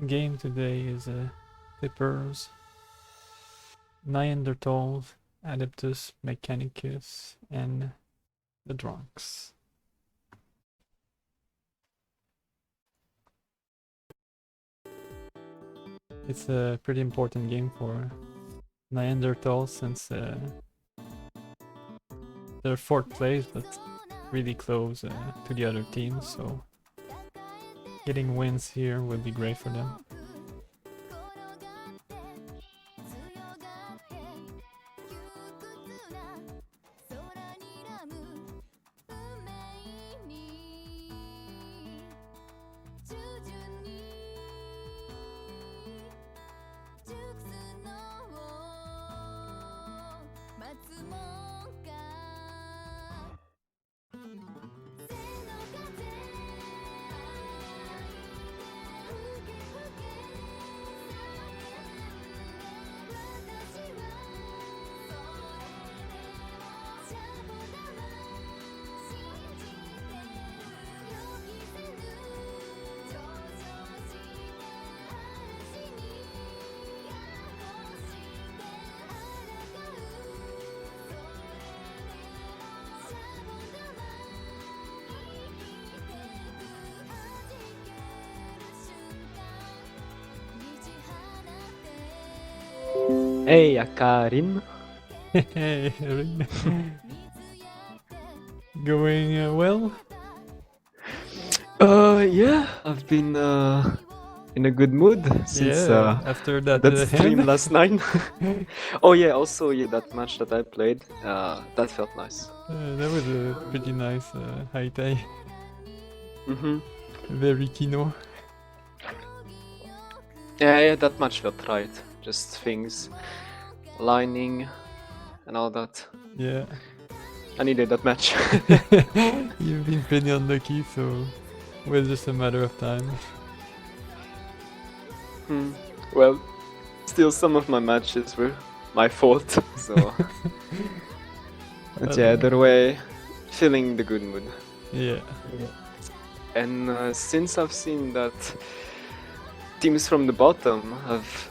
game today is Tippers, Neanderthals, Adeptus Mechanicus, and the Drunks. It's a pretty important game for Neanderthals since they're 4th place, but really close to the other teams, so getting wins here will be great for them. Hey, Akarin. Hey, going well? Yeah, I've been in a good mood since After that stream hand. last night. Oh yeah, also that match that I played, that felt nice. That was a pretty nice Haitai. Mm-hmm. Very Kino. Yeah, that match felt right. Just things lining and all that. Yeah. I needed that match. You've been pretty unlucky, so it was just a matter of time. Well, still some of my matches were my fault, so... But yeah, either way, feeling the good mood. Yeah. And since I've seen that teams from the bottom have,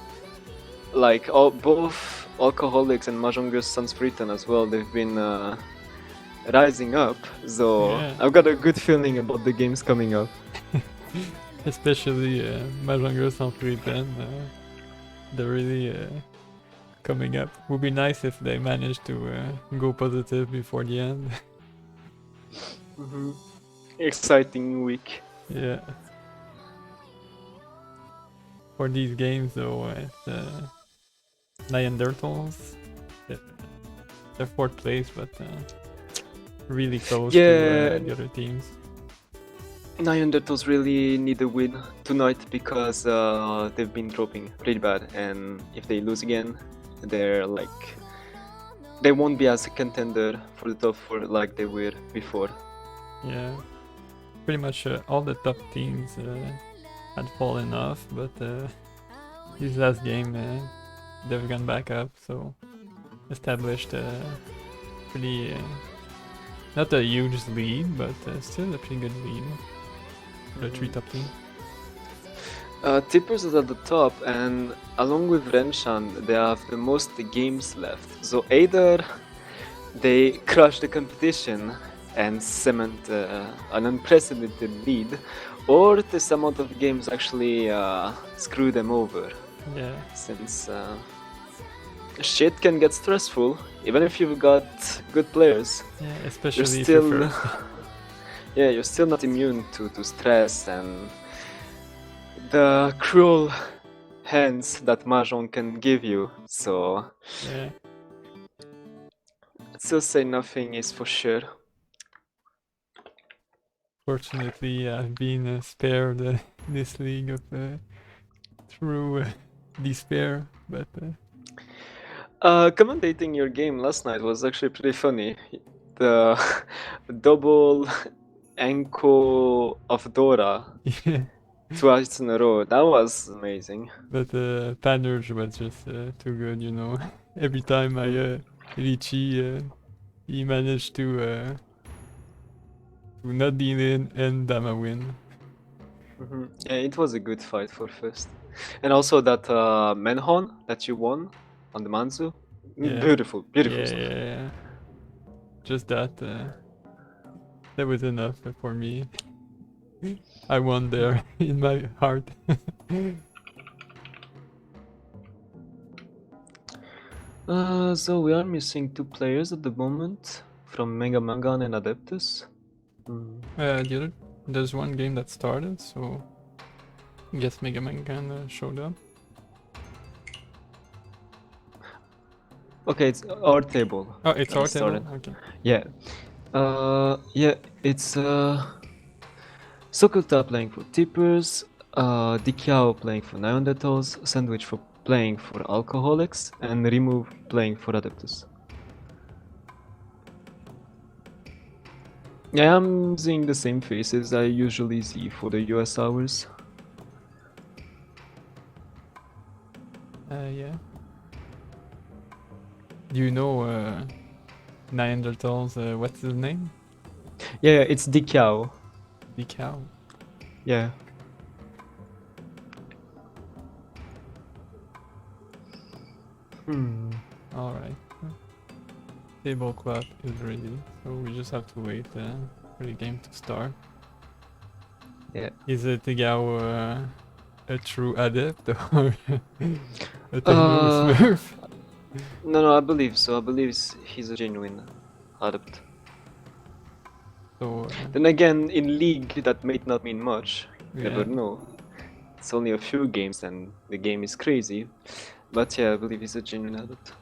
like, both Alcoholics and Mahjongers Sans Britain as well, they've been rising up, so Yeah. I've got a good feeling about the games coming up. Especially Mahjongers Sans Britain. They're really coming up. Would be nice if they managed to go positive before the end. Exciting week. Yeah. For these games though, it's Neanderthals. They're 4th place, but really close to the other teams. Neanderthals really need a win tonight because they've been dropping pretty bad, and if they lose again, they're like... they won't be as a contender for the top 4 like they were before. Yeah. Pretty much all the top teams had fallen off, but this last game they've gone back up, so established pretty not a huge lead, but still a pretty good lead for the 3 top teams. Tippers is at the top, and along with Renshan, they have the most games left. So either they crush the competition and cement an unprecedented lead, or this amount of games actually screw them over. Yeah. Since shit can get stressful, even if you've got good players. Yeah, especially You're if you're still, first. yeah, you're still not immune to stress and the cruel hands that Mahjong can give you. So Yeah. I'd still say nothing is for sure. Fortunately, I've been spared this league of through despair, but Commentating your game last night was actually pretty funny. The double Enko of Dora yeah. twice in a row, that was amazing. But Panurge was just too good, you know. Every time I Ricci, he managed to Nadine and Damawin. Yeah, it was a good fight for first. And also that Menhon that you won on the Manzu. Yeah. Beautiful, beautiful Yeah, stuff. yeah. Just that. That was enough for me. I won there in my heart. So we are missing 2 players at the moment from Mega Mangan and Adeptus. There's one game that started, so I guess Mega Man can showed up. Okay, it's our table. Oh, it's our started. table? Okay. Yeah. Yeah, it's Sokulta playing for Tippers, Dikiao playing for Neanderthals, Sandwich for playing for Alcoholics, and Remove playing for Adeptus. Yeah, I'm seeing the same faces I usually see for the US hours. Yeah. Do you know Neanderthals? What's his name? Yeah, it's Dikiao. The cow. Yeah. Alright. Tablecloth is ready, so we just have to wait for the game to start. Yeah. Is Tigao a true adept or a techno smurf? No, I believe so. I believe he's a genuine adept. So, Then again, in League, that might not mean much. You yeah. never know. It's only a few games and the game is crazy. But yeah, I believe he's a genuine adept.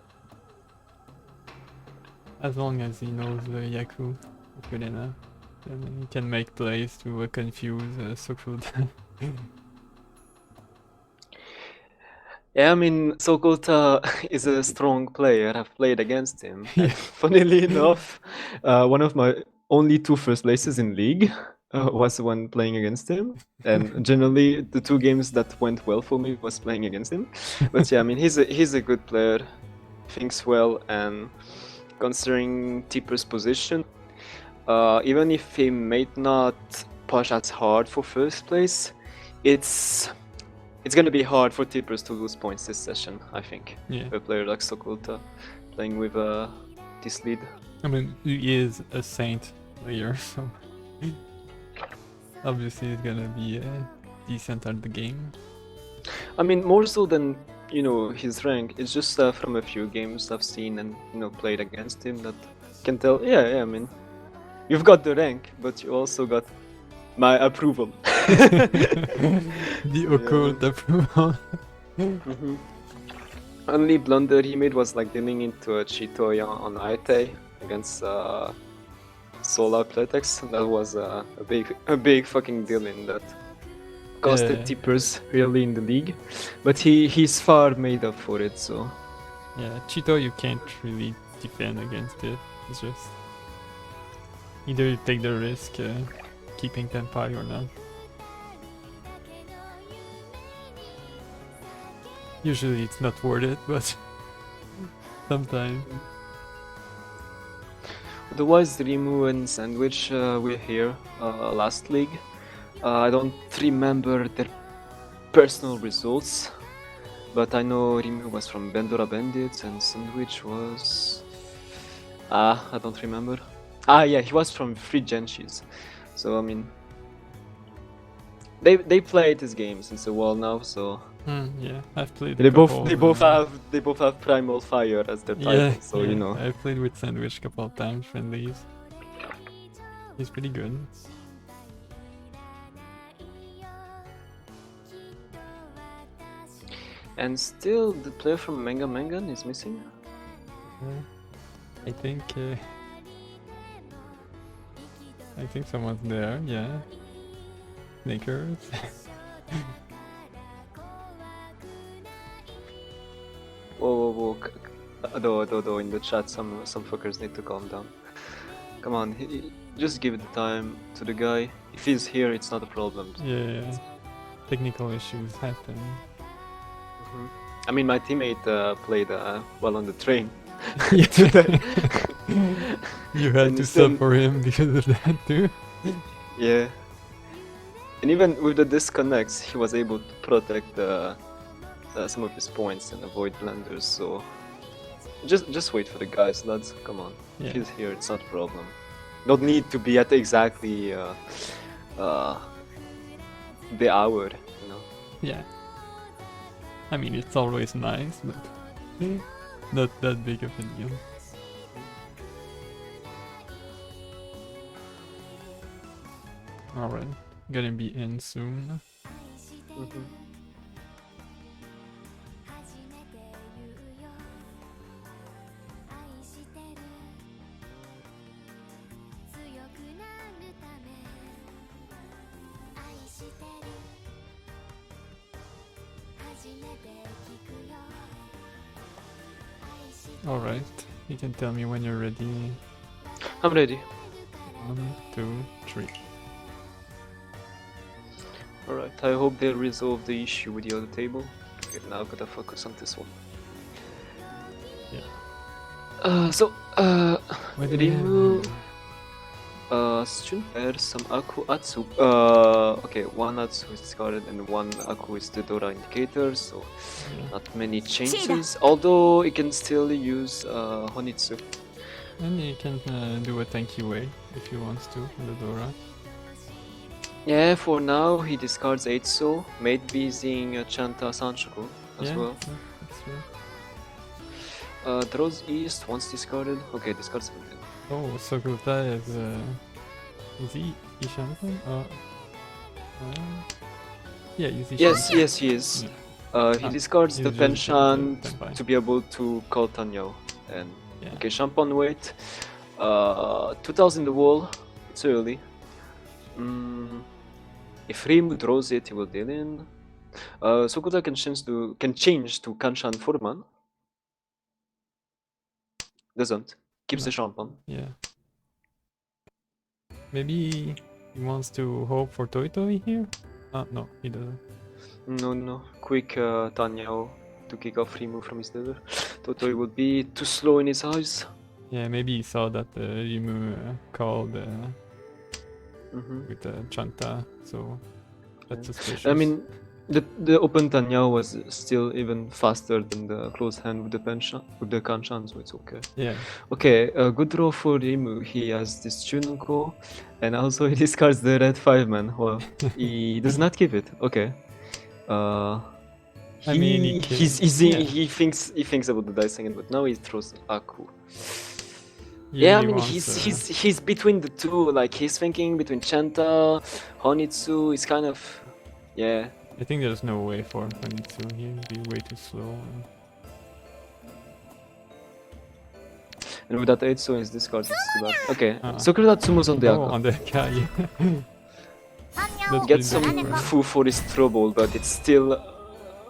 As long as he knows Yaku good enough, then he can make plays to confuse Sokulta. Yeah, I mean, Sokolta is a strong player. I've played against him. Yeah. And funnily enough, one of my only 2 first places in League was when playing against him. And generally, the 2 games that went well for me was playing against him. But yeah, I mean, he's a good player, thinks well, and considering Tipper's position, even if he might not push as hard for first place, it's gonna be hard for Tippers to lose points this session, I think. Yeah. A player like Sokulta playing with this lead. I mean, he is a Saint player, so obviously he's gonna be decent at the game. I mean, more so than his rank. It's just from a few games I've seen and played against him that can tell. Yeah. I mean, you've got the rank, but you also got my approval. The occult approval. Only blunder he made was like dealing into a Chitoya on Aite against Solar Playtex. That was a big fucking deal in that. Costed Tippers really in the league, but he's far made up for it. So yeah, Cheeto you can't really defend against it. It's just either you take the risk keeping Tenpai or not. Usually it's not worth it, but sometimes. Otherwise, Rimu and Sandwich were here last league. I don't remember their personal results, but I know Rimu was from Bendora Bandits and Sandwich was... I don't remember. Yeah, he was from Free Genshi's. So I mean, they played this game since a while now, so... Yeah, I've played. They both have Primal Fire as their title, Yeah, so you know. I've played with Sandwich a couple of times, friendlies. He's pretty good. And still, the player from Mega Mangan is missing? I think someone's there, yeah. Snickers. Whoa. Though, in the chat, some fuckers need to calm down. Come on, just give the time to the guy. If he's here, it's not a problem. Yeah. Technical issues happen. I mean, my teammate played well on the train. You had to sub for him because of that too? Yeah. And even with the disconnects, he was able to protect some of his points and avoid blunders. So just wait for the guys, lads. Come on. Yeah. If he's here, it's not a problem. Don't need to be at exactly the hour, you know. Yeah. I mean, it's always nice, but not that big of a deal. Alright, gonna be in soon. Mhm. Alright, you can tell me when you're ready. I'm ready. 1, 2, 3. Alright, I hope they resolve the issue with the other table. Okay, now I gotta focus on this one. Yeah. Rimu, student pair, some Aku Atsu. Okay, one Atsu is discarded and one Aku is the Dora indicator, so Yeah. not many changes. Although it can still use Honitsu. And you can do a tanky way if you want to, the Dora. Yeah, for now he discards Eitsu, maybe using Chanta Sanchoku as Yeah, well. that's true. Draws East, once discarded. Okay, discards 17. Oh, Sokuta is he Ishanten? Yeah, he's Ishanten. Yes, he is. Yeah. He discards the he's just penchant Senpai. to be able to call Tanyo. And Yeah. okay, Champagne wait. 2000 the wall. It's early. If Rimu draws it, he will deal in. Sokuta can change to Kanshan Furman. Doesn't. Keeps No. the Champagne. Yeah. Maybe he wants to hope for Toitoi here? No, he doesn't. No. Quick Tanyo to kick off Rimu from his level. Totoi would be too slow in his eyes. Yeah, maybe he saw that Rimu called Mhm. with Chanta, so that's suspicious. I mean, the open Tanya was still even faster than the close hand with the Kanshan, so it's okay. Yeah. Okay, good draw for Rimu. He has this Chunko, and also he discards the red 5-man. Well, he does not keep it. Okay. I mean, he he thinks about the dice again, but now he throws Aku. He Yeah, I really mean wants, he's between the two. Like he's thinking between Chanta, Honitsu. He's kind of yeah. I think there's no way for Honitsu here, it'd be way too slow. And with that 8, so his discards it's too bad. Okay, Ah. so Kurutatsumo's on the Oh, Aku. on the guy. That's Gets some pretty good. foo for his trouble, but it's still.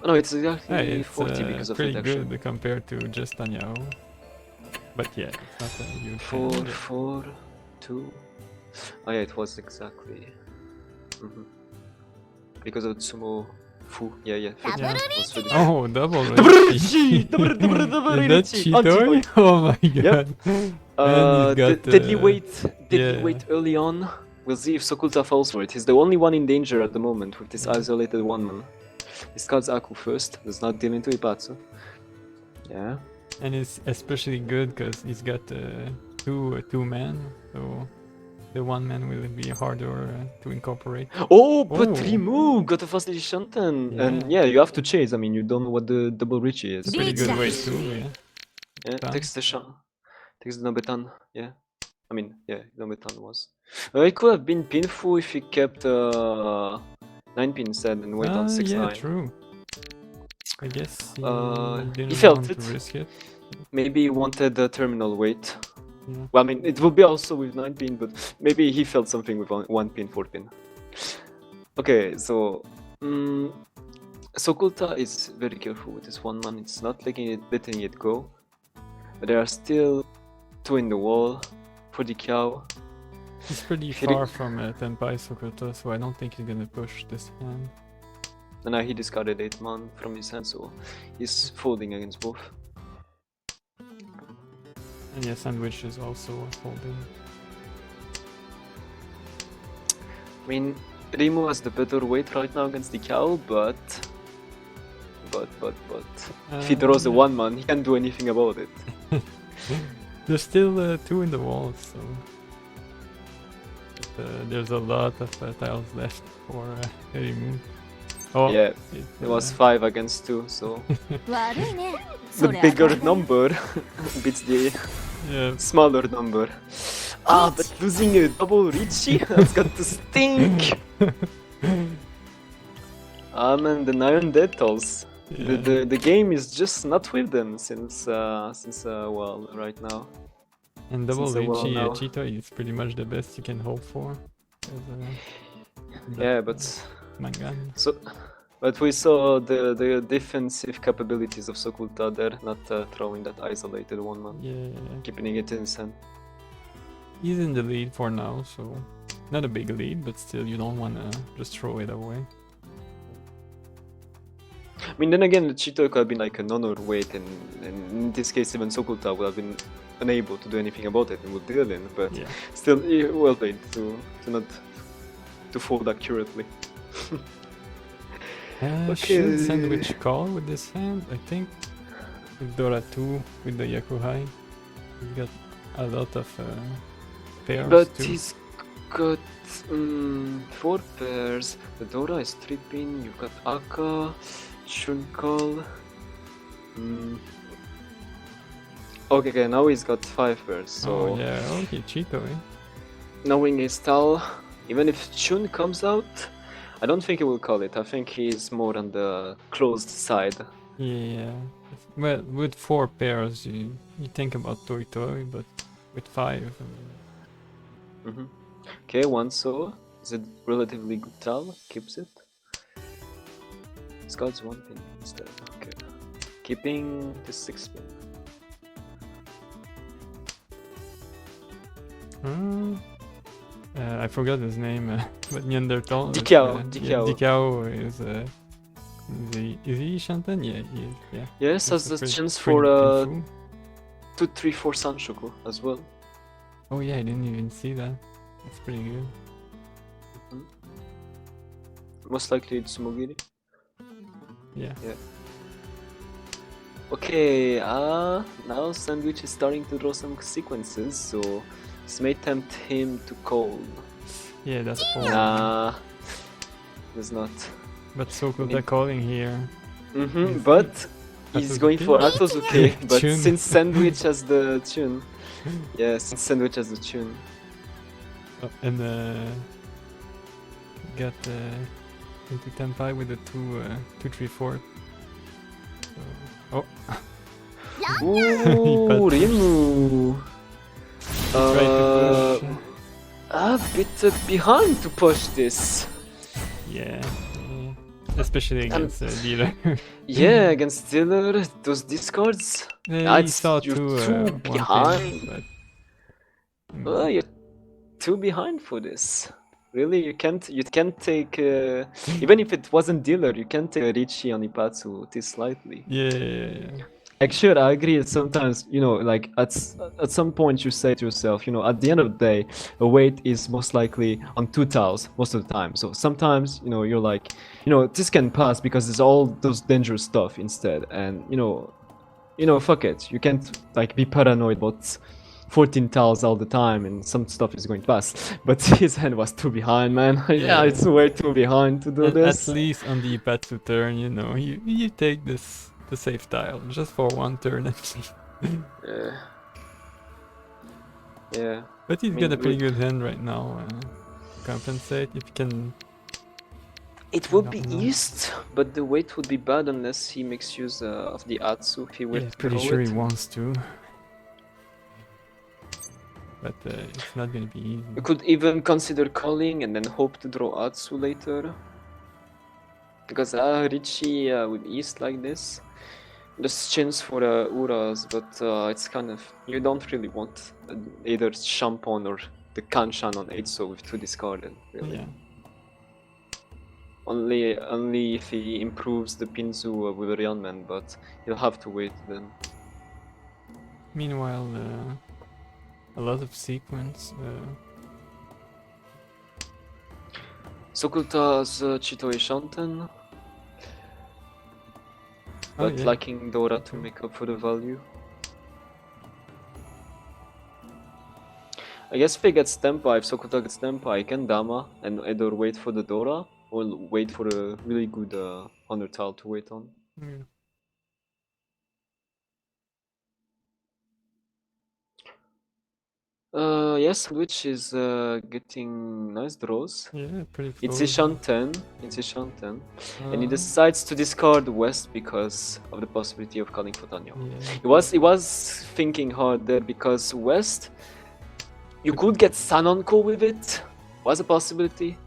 No, it's exactly Hey, it's 40 because of pretty reduction. good compared to just Tanyao. But yeah, it's not a huge 4, fan. 4, 2. Oh yeah, it was exactly. Because of Tsumo Fu. Yeah. 30. Yeah. Was 30. Oh, double Richi! Double Is that Richi! Chidori? Oh my god. Yep. got, Deadly weight yeah. early on. We'll see if Sokulta falls for it. He's the only one in danger at the moment with this isolated one man. Discards Aku first, does not deal into Ipatsu. Yeah. And it's especially good because he's got two men, so the one man will be harder to incorporate. Oh, but Oh. Rimu got a fast Shanten! Yeah. And yeah, you have to chase. I mean, you don't know what the double Richie is. It's a pretty good way too, yeah. Yeah, Tan. takes the Nobetan, yeah. I mean, yeah, Nobetan was. It could have been painful if he kept 9-pin instead and went on 6-9. Yeah, true. I guess he didn't he felt want it. to risk it. Maybe he wanted the terminal weight. Yeah. Well, I mean, it will be also with 9-pin, but maybe he felt something with 1-pin, 4-pin. Okay, so Sokulta is very careful with this one man. It's not letting it go. But there are still 2 in the wall for the Kyao. He's pretty If he far from Tenpai Sokoto, so I don't think he's gonna push this hand. And now he discarded 8 man from his hand, so he's folding against both. And yeah, Sandwich is also folding. I mean, Rimu has the better weight right now against the cow, but if he draws a yeah. 1-man, he can't do anything about it. There's still 2 in the wall, so there's a lot of tiles left for Rimu. Oh, Yeah, it's, it was 5 against 2, so 悪いね the それ bigger 当たりだよ number beats the yeah. smaller number. Ah, but losing a double Richie, that's got to stink! Ah man, the Iron Deaths. Yeah. The game is just not with them since well, right now. And double since a while Richie now. Cheetah is pretty much the best you can hope for. Yeah, but Mangan. but we saw the defensive capabilities of Sokulta there, not throwing that isolated 1-man, Yeah. keeping it in his hand. He's in the lead for now, so not a big lead, but still you don't wanna just throw it away. I mean, then again, the Cheeto could have been like an honor weight, and in this case, even Sokulta would have been unable to do anything about it and would deal in, but Yeah. still, well played to not to fold accurately. Okay. Should Sandwich call with this hand? I think with Dora 2 with the Yakuhai. He's got a lot of pairs But too. he's got 4 pairs. The Dora is 3-pin, you've got Aka, Shunkal. Okay, now he's got 5 pairs, so Oh yeah, okay, Cheeto, eh? knowing his style, even if Chun comes out, I don't think he will call it. I think he's more on the closed side. Yeah. Well, with 4 pairs you think about Toy Toy, but with 5, Okay, 1 so is it relatively good tile? Keeps it. Scout's 1 pin instead. Okay. Keeping the 6 pin. I forgot his name, but Neanderthal. Dikao, Yeah, Dikao. Dikao is he Shantan? Yeah, he is. Yeah. Yes, has That's a the pretty- chance pretty for Pinfu. 2, 3, 4 Sanshoku as well. Oh yeah, I didn't even see that. That's pretty good. Most likely it's Sumogiri. Yeah. Okay, now Sandwich is starting to draw some sequences, so this may tempt him to call. Yeah, that's 4. Nah, there's not. But Sokulta calling here. But he's Atozuki? going for Atozuki, but Tune. since Sandwich has the tune. Yeah, since Sandwich has the tune. And got into Tenpai with the 2-3-4. Oh, Ooh, Rimu! tried to push. A bit behind to push this. Yeah. Especially against Dealer. Yeah, against Dealer, those discards. I It's- saw you're 2 too one behind. pin, but, Oh, you're too behind for this. Really, you can't take even if it wasn't Dealer, you can't take Richie on Ipatsu this lightly. yeah. Like, sure, I agree. Sometimes, like at some point, you say to yourself, at the end of the day, a weight is most likely on 2 tiles most of the time. So sometimes, you're like, this can pass because there's all those dangerous stuff instead. And fuck it. You can't like be paranoid about 14 tiles all the time, and some stuff is going to pass. But his hand was too behind, man. Yeah, Yeah. it's way too behind to do this. At least on the Ipatsu turn, you take the safe tile just for 1 turn at least. Yeah. Yeah. But he's I got mean, a pretty good hand right now. Compensate if you can. It would I be don't know. East, but the weight would be bad unless he makes use of the Atsu if he were Yeah, to pretty throw sure it. he wants to. But it's not gonna be easy. You could even consider calling and then hope to draw Atsu later. Because Richie with East like this, there's chance for Uras, but it's kind of, you don't really want either Shampon or the Kanshan on 8 so with 2 discarded, really. Yeah. Only if he improves the Pinzu with Ryanman, but he'll have to wait then. Meanwhile, a lot of sequence. Sokulta's Chitoi Shanten, Oh, but yeah. lacking Dora to make up for the value. I guess if he gets Tempa, if Sokulta gets Tempa, he can Dama and either wait for the Dora or wait for a really good 100 tile to wait on. Yeah. Yes, Sandwich is getting nice draws. Yeah, pretty It's close. Ishanten, and he Uh, decides to discard West because of the possibility of calling for Tanyo. yeah. He was thinking hard there because West, you could get Sanonko with it, was a possibility.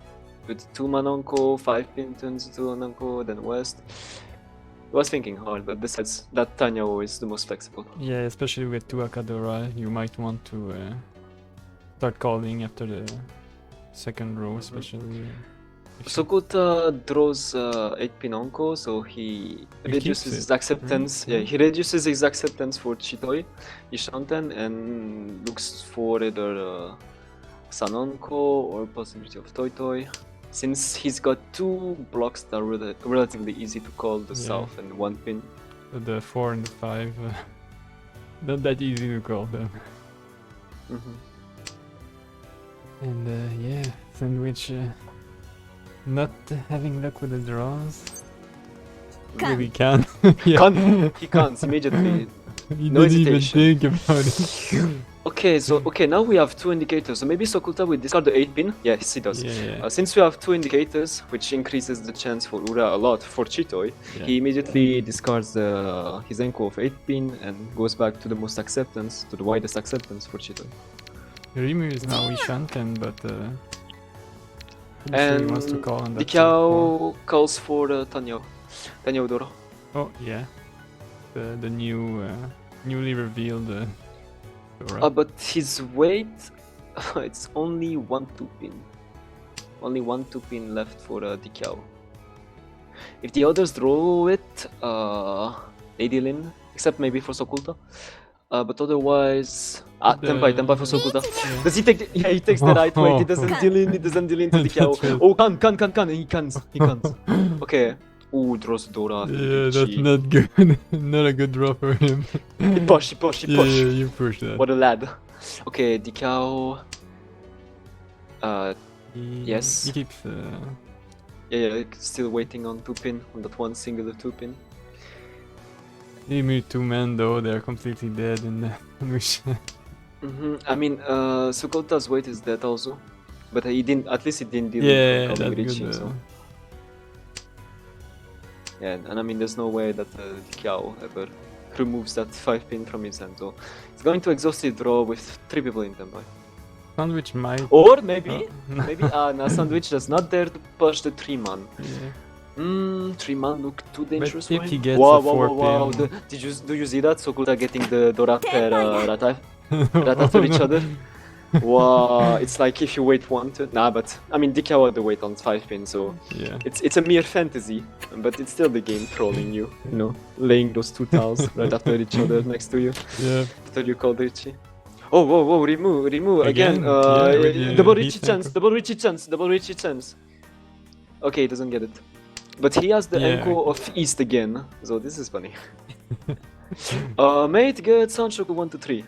With 2 Manonko, 5 pin turns to Anonko, then West. He was thinking hard, but decides that Tanyo is the most flexible. Yeah, especially with 2 Akadora, you might want to start calling after the second row, especially. if you- Sokulta draws 8 pin Onko, so he He reduces keeps his it, acceptance. right? Yeah, he reduces his acceptance for Chitoi, Ishanten, and looks for either Sanonko or possibility of Toy Toy. Since he's got 2 blocks that are relatively easy to call, the Yeah. south and 1 pin. The 4 and the 5, not that easy to call them. Mhm. And yeah, Sandwich not having luck with the draws. Really can't. Yeah. Can't, he can't immediately. He No didn't even hesitation. think about it. Okay, so now we have 2 indicators. So maybe Sokulta will discard the 8 pin. Yes, he does. Yeah, Since we have 2 indicators, which increases the chance for Ura a lot for Chitoi, yeah. he immediately discards his Enko of 8 pin and goes back to the most acceptance, to the widest acceptance for Chitoi. Rimu is now Ishanten, but pretty sure he wants to And call on that. Dikao calls for Tanyo. Tanyo Dora. Oh yeah, the new newly revealed Dora. But his weight, it's only 1 2 pin. Only 1 2 pin left for Dikao. If the others draw it, Lady Lin, except maybe for Sokulta. But otherwise, Tempai for Sokulta. Yeah. Does he take? Yeah, he takes the right weight. He doesn't deal in. He doesn't deal into Dikao. That's right. Oh, can. He can't. Okay. Ooh, draws Dora. Yeah, that's Chi. not good. Not a good draw for him. He push. Yeah, you push that. What a lad. Okay, Dikao. He, yes. He keeps. Yeah, still waiting on 2 pin, on that one singular 2 pin. Rimu 2 men though, they're completely dead in the wish. I mean, Sokulta's weight is dead also. But he didn't, at least he didn't deal Yeah, with that's Richie, good. so. Yeah, and I mean, there's no way that Kiao ever removes that 5 pin from his hand, so it's going to exhaust his draw with 3 people in Tempai. Sandwich might. Or maybe, Oh. now Sandwich does not dare to push the 3 man. Yeah. 3 man look too dangerous if for him. he gets wow, a 4 pin. Do you see that? Sokulta getting the Dora pair right after each other. Wow, it's like if you wait 1 turn. Nah, but I mean, Dikao had the wait on 5 pin, so Yeah. it's a mere fantasy, but it's still the game trolling you. You know, laying those 2 tiles right after each other next to you Yeah. after you called Richie. Oh, whoa, Rimu again. Again? Yeah, with the double heat Richie chance. Okay, he doesn't get it. But he has the Yeah. Enko of East again, so this is funny. Mate gets Sanchoku 1 to 3.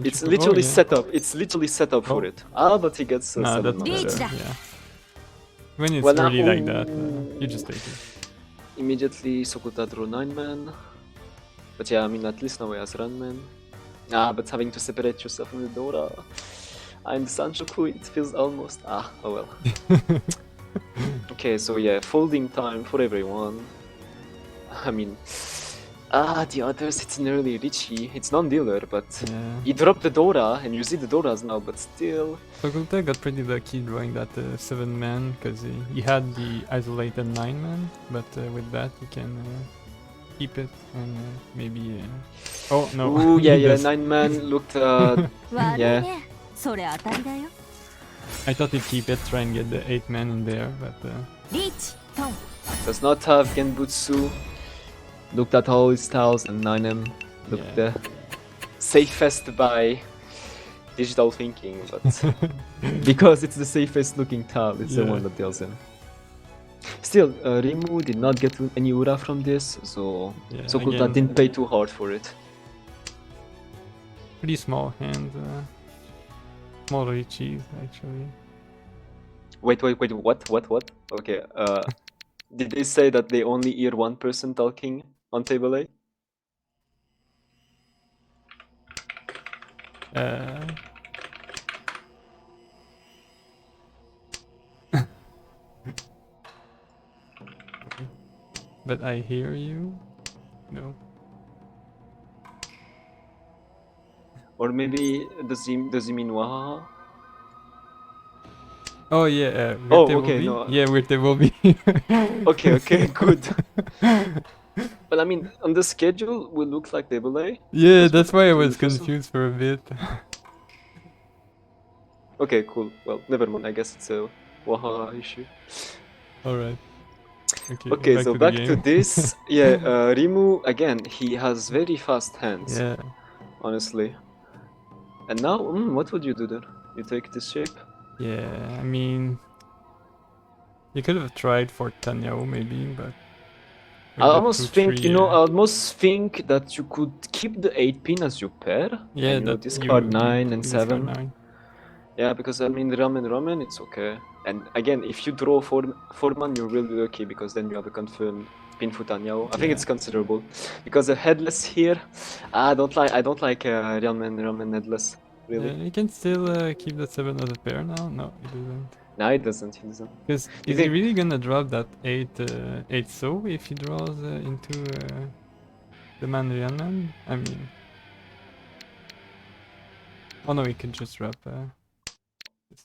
It's literally set up. It's literally set up for Oh. it. But he gets Nah, 7 that's mana better. there. Yeah. When it's Well, now- early like that, you just take it. Immediately Sokulta draw 9 man. But yeah, I mean, at least now he has run man. But having to separate yourself from the Dora and the Sanchoku, it feels almost. Oh well. Okay, so yeah, folding time for everyone. I mean, the others, it's nearly Richie. It's non-dealer, but Yeah. he dropped the Dora, and you see the Doras now, but still. Sokulta got pretty lucky drawing that 7 man because he had the isolated 9 man, but with that he can keep it and maybe. Oh no! Ooh, he yeah, does. 9 man looked. 悪い Yeah. ねそれ当たりだよ I thought he'd keep it, try and get the 8 man in there, but リーチトン Does not have Genbutsu. Looked at all his tiles and 9M looked Yeah. the safest buy. digital thinking, but because it's the safest looking tile, it's the Yeah. one that deals in. Still, Rimu did not get any Ura from this, so Yeah, Sokulta again, didn't pay too hard for it. pretty small hand. Small Richis, actually. Wait, what? Okay, did they say that they only hear one person talking on table A? Uh, but I hear you. No. Or maybe does he mean Wahaha? Oh yeah, weird Oh, table okay, B? no. Yeah, weird table B. Okay, good. But I mean, on the schedule, will look like table A. Yeah, That's that's what why I the was first one. confused for a bit. Okay, cool. Well, never mind. I guess it's a Wahaha issue. Alright. Okay, Okay, back so to the back to game. this. Yeah, Rimu again. He has very fast hands, Yeah. honestly. And now, what would you do then? You take this shape? Yeah, I mean, you could have tried for Tanyao maybe, but I with the almost think, 2-3, I almost think that you could keep the 8 pin as your pair. yeah, and, that discard you 9 and discard 7. 9. Yeah, because I mean, Ramen, it's okay. And again, if you draw 4 man, you're really lucky because then you have a confirmed pin for Tanyao. I think it's Yeah. considerable. Because the headless here, I don't like Ramen headless, really. Yeah, you can still keep that 7 as a pair now? No, he doesn't. No, he doesn't. Because You is he think- really gonna drop that 8 so if he draws into the Manrianan? I mean... Oh no, he could just drop the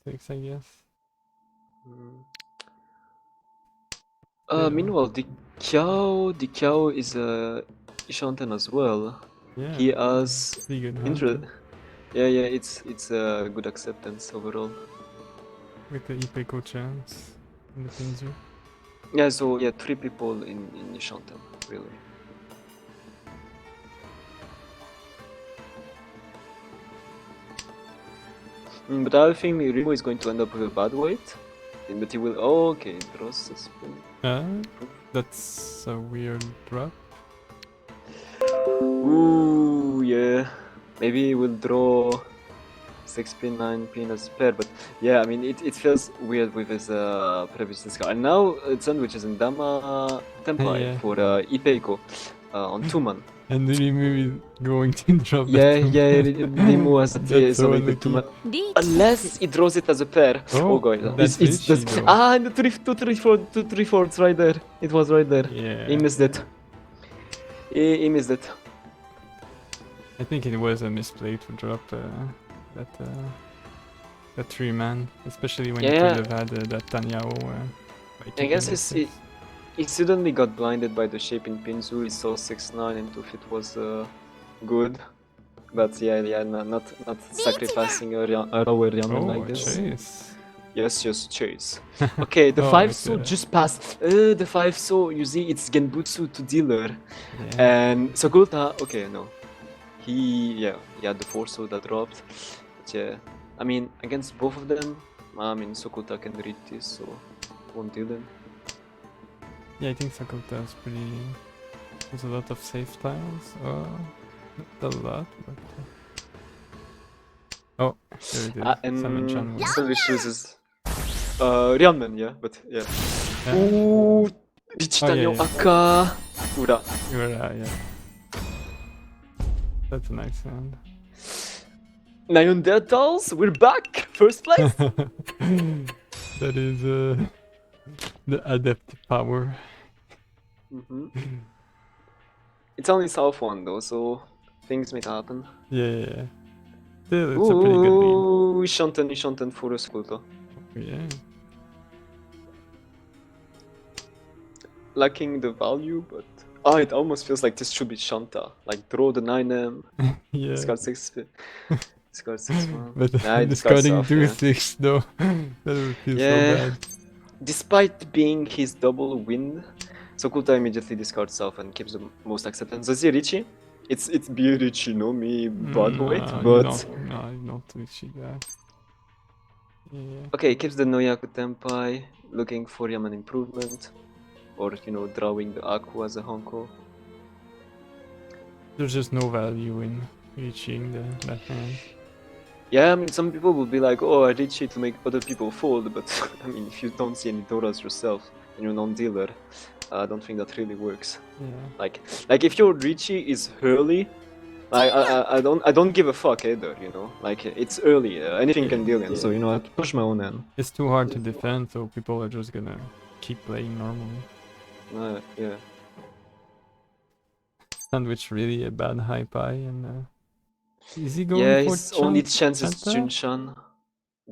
6, I guess. Yeah. Meanwhile, the Kiao is Ishanten as well. Yeah, He has pretty good hand, interest. Yeah, it's a good acceptance overall. with the Ipeko chance in the Pinzu. Yeah, so yeah, 3 people in Ishanten, really. But I think Rimo is going to end up with a bad weight. But he will. Oh, okay, draws a spin. That's a weird drop. Ooh, yeah. Maybe he will draw 6 pin, 9 pin as a pair, but yeah, I mean, it feels weird with his previous discard. And now Sandwich is in Dama Tempai Yeah. for Ipeiko on 2 man. And the Rimu is going to drop Yeah, that. yeah, Rimo has a That's so with 2 man. unlucky. リーチ Unless he draws it as a pair. Oh, Oh, god. that's fishy though. And the 2-3-4, it's right there. It was right there. Yeah. He missed it. He missed it. I think it was a misplay to drop that 3-man, especially when you Yeah. could have had that Tanyao. By I taking guess that he 6. suddenly got blinded by the shape in Pinzu. He saw 6-9 and if it was good. But yeah, not sacrificing a lower Ryamen Oh, like this. chase. Yes, chase. Okay, the Oh, 5 so okay. just passed. The 5 so, you see, it's Genbutsu to dealer. Yeah. And Sokulta, okay, no. He had the 4 so that dropped. But yeah, I mean, against both of them, I mean, Sokulta can read this, so won't deal him. Yeah, I think Sakota was pretty... There's a lot of safe tiles. Not a lot, but... Oh, there it is. And Summon Chan was- Sandwich chooses Ryanmen, yeah, but yeah. Yeah. Ooh, Oh, Ichitanyo yeah. Aka. Ura. Yeah. That's a nice sound. Nyan Dead Dolls, we're back! First place! That is the adept power. Mhm. It's only South 1 though, so things might happen. Yeah. Still, it's a pretty good lead. Ooh, Ishanten for Skulta. Yeah. Lacking the value, but... Oh, it almost feels like this should be Shanta. Like, draw the 9M, Yeah. discard 6... discard 6 1. But Nah, it discards discarding off, 2-6 though, that would feel Yeah. so bad. Despite being his double win, Sokulta immediately discards self and keeps the most acceptance. Does he Richie? It's be Richie, no me bad weight, No, but no, not Richie guy. Yeah. Okay, keeps the Noyaku Tenpai, looking for Yaman improvement, or drawing the Aku as a Honko. There's just no value in reaching that hand. Yeah, I mean, some people will be like, oh, I did shit to make other people fold, but I mean, if you don't see any Doras yourself and you're non-dealer, I don't think that really works. Yeah. Like if your Richie is early, I don't give a fuck either, Like it's early, anything can deal in, so I push my own end. It's too hard to defend, so people are just gonna keep playing normally. Yeah. Sandwich really a bad high pie, and is he going Yeah, for his only chance is Chanta?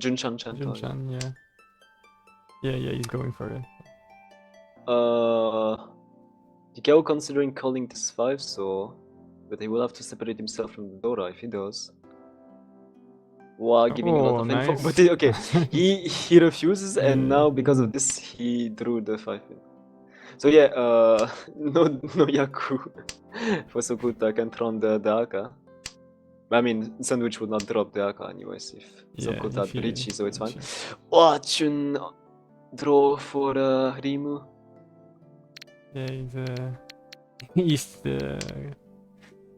Junchan Chanta. Junchan, yeah. Yeah, he's going for it. Dikao considering calling this 5, but he will have to separate himself from the Dora if he does. Wow, giving a lot of info. nice. But okay, he refuses, and now because of this, he drew the 5 in. So yeah, no Yaku for Sokuta can throw the Aka. I mean, Sandwich would not drop the Aka anyways if Sokuta had Richie, so it's fine. Oh, Chun draw for Rimu. Yeah, he's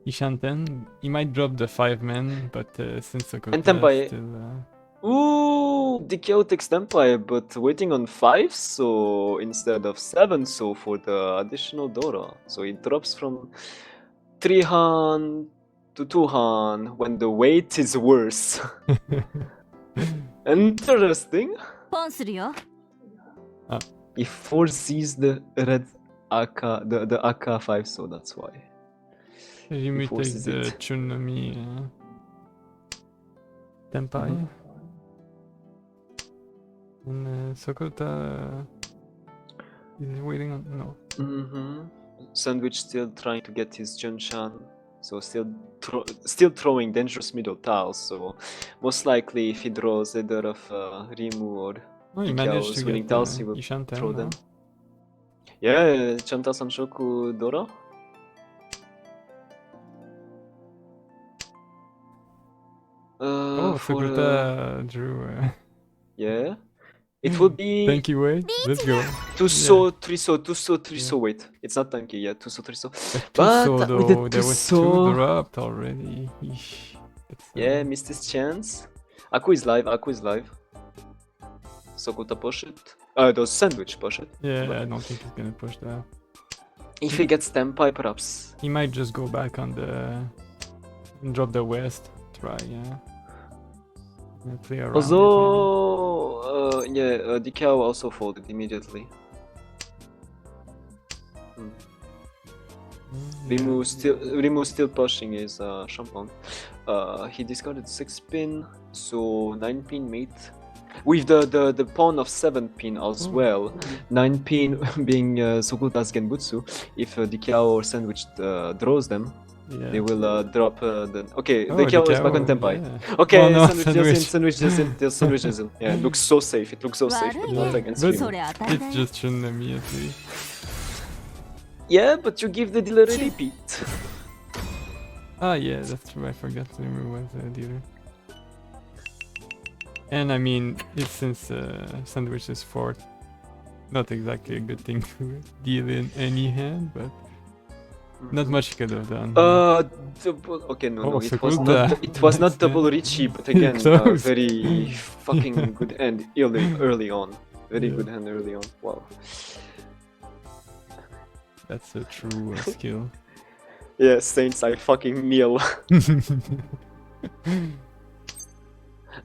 Ishanten. He might drop the 5 men, but since Sokuta And Tenpai. still... Ooh, Dikyo takes Tenpai, but waiting on 5, so instead of 7, so for the additional Dora. So it drops from 3 Han to 2 Han when the weight is worse. Interesting. ポンするよ He foresees the red Aka, the Aka 5, so that's why. Rimu takes forces the it. Chunami Tenpai. Mhm. And Sokuta is waiting on... no. Sandwich still trying to get his Junshan, so still throwing dangerous middle tiles. So most likely, if he draws either of Rimu or Oh, he Dikyao's managed to winning get tiles, he will Ishanten throw now. them. Yeah, Chanta Sanshoku Dora. Oh, For, Sokuta drew... yeah, it will be Thank you, wait. Let's go. 2-so, 3-so, 2-so, 3-so. Wait, it's not Tanky yet. 2-so, 3-so. But But though, with the there was 2-so, 2 dropped already. Eesh. That's, yeah, missed his chance. Aku is live. Sokuta push it. Does Sandwich push it? Yeah, I don't think he's gonna push that. If he gets Tenpai, perhaps. He might just go back on the... and drop the west. Try, yeah. And play around it, Although, Dikao also folded immediately. maybe. Rimu still pushing his Champagne. He discarded 6 pin, so 9 pin mate. With the pawn of 7 pin as well. 9 pin being Sokuta's Genbutsu. If Dikao or Sandwich draws them, Yeah. they will drop the... Okay, Oh, Dikao is back on Tenpai. yeah. Okay, Oh, no, Sandwich just in. Yeah, it looks so safe. It looks so safe, but not Yeah. against But- Rimu. それ当たりだ It's よ just Chunami at least. Yeah, but you give the dealer a repeat. Ah, yeah, that's true. I forgot Rimu was a dealer. And I mean, it's since Sandwich is 4th, not exactly a good thing to deal in any hand, but not much he could have done. Okay, no, Oh, it was Sokuta. not. It was not double Richie, but again, Close. very fucking good hand early on. Very Yeah. good hand early on. Wow. That's a true skill. Yeah, Saints, I fucking kneel.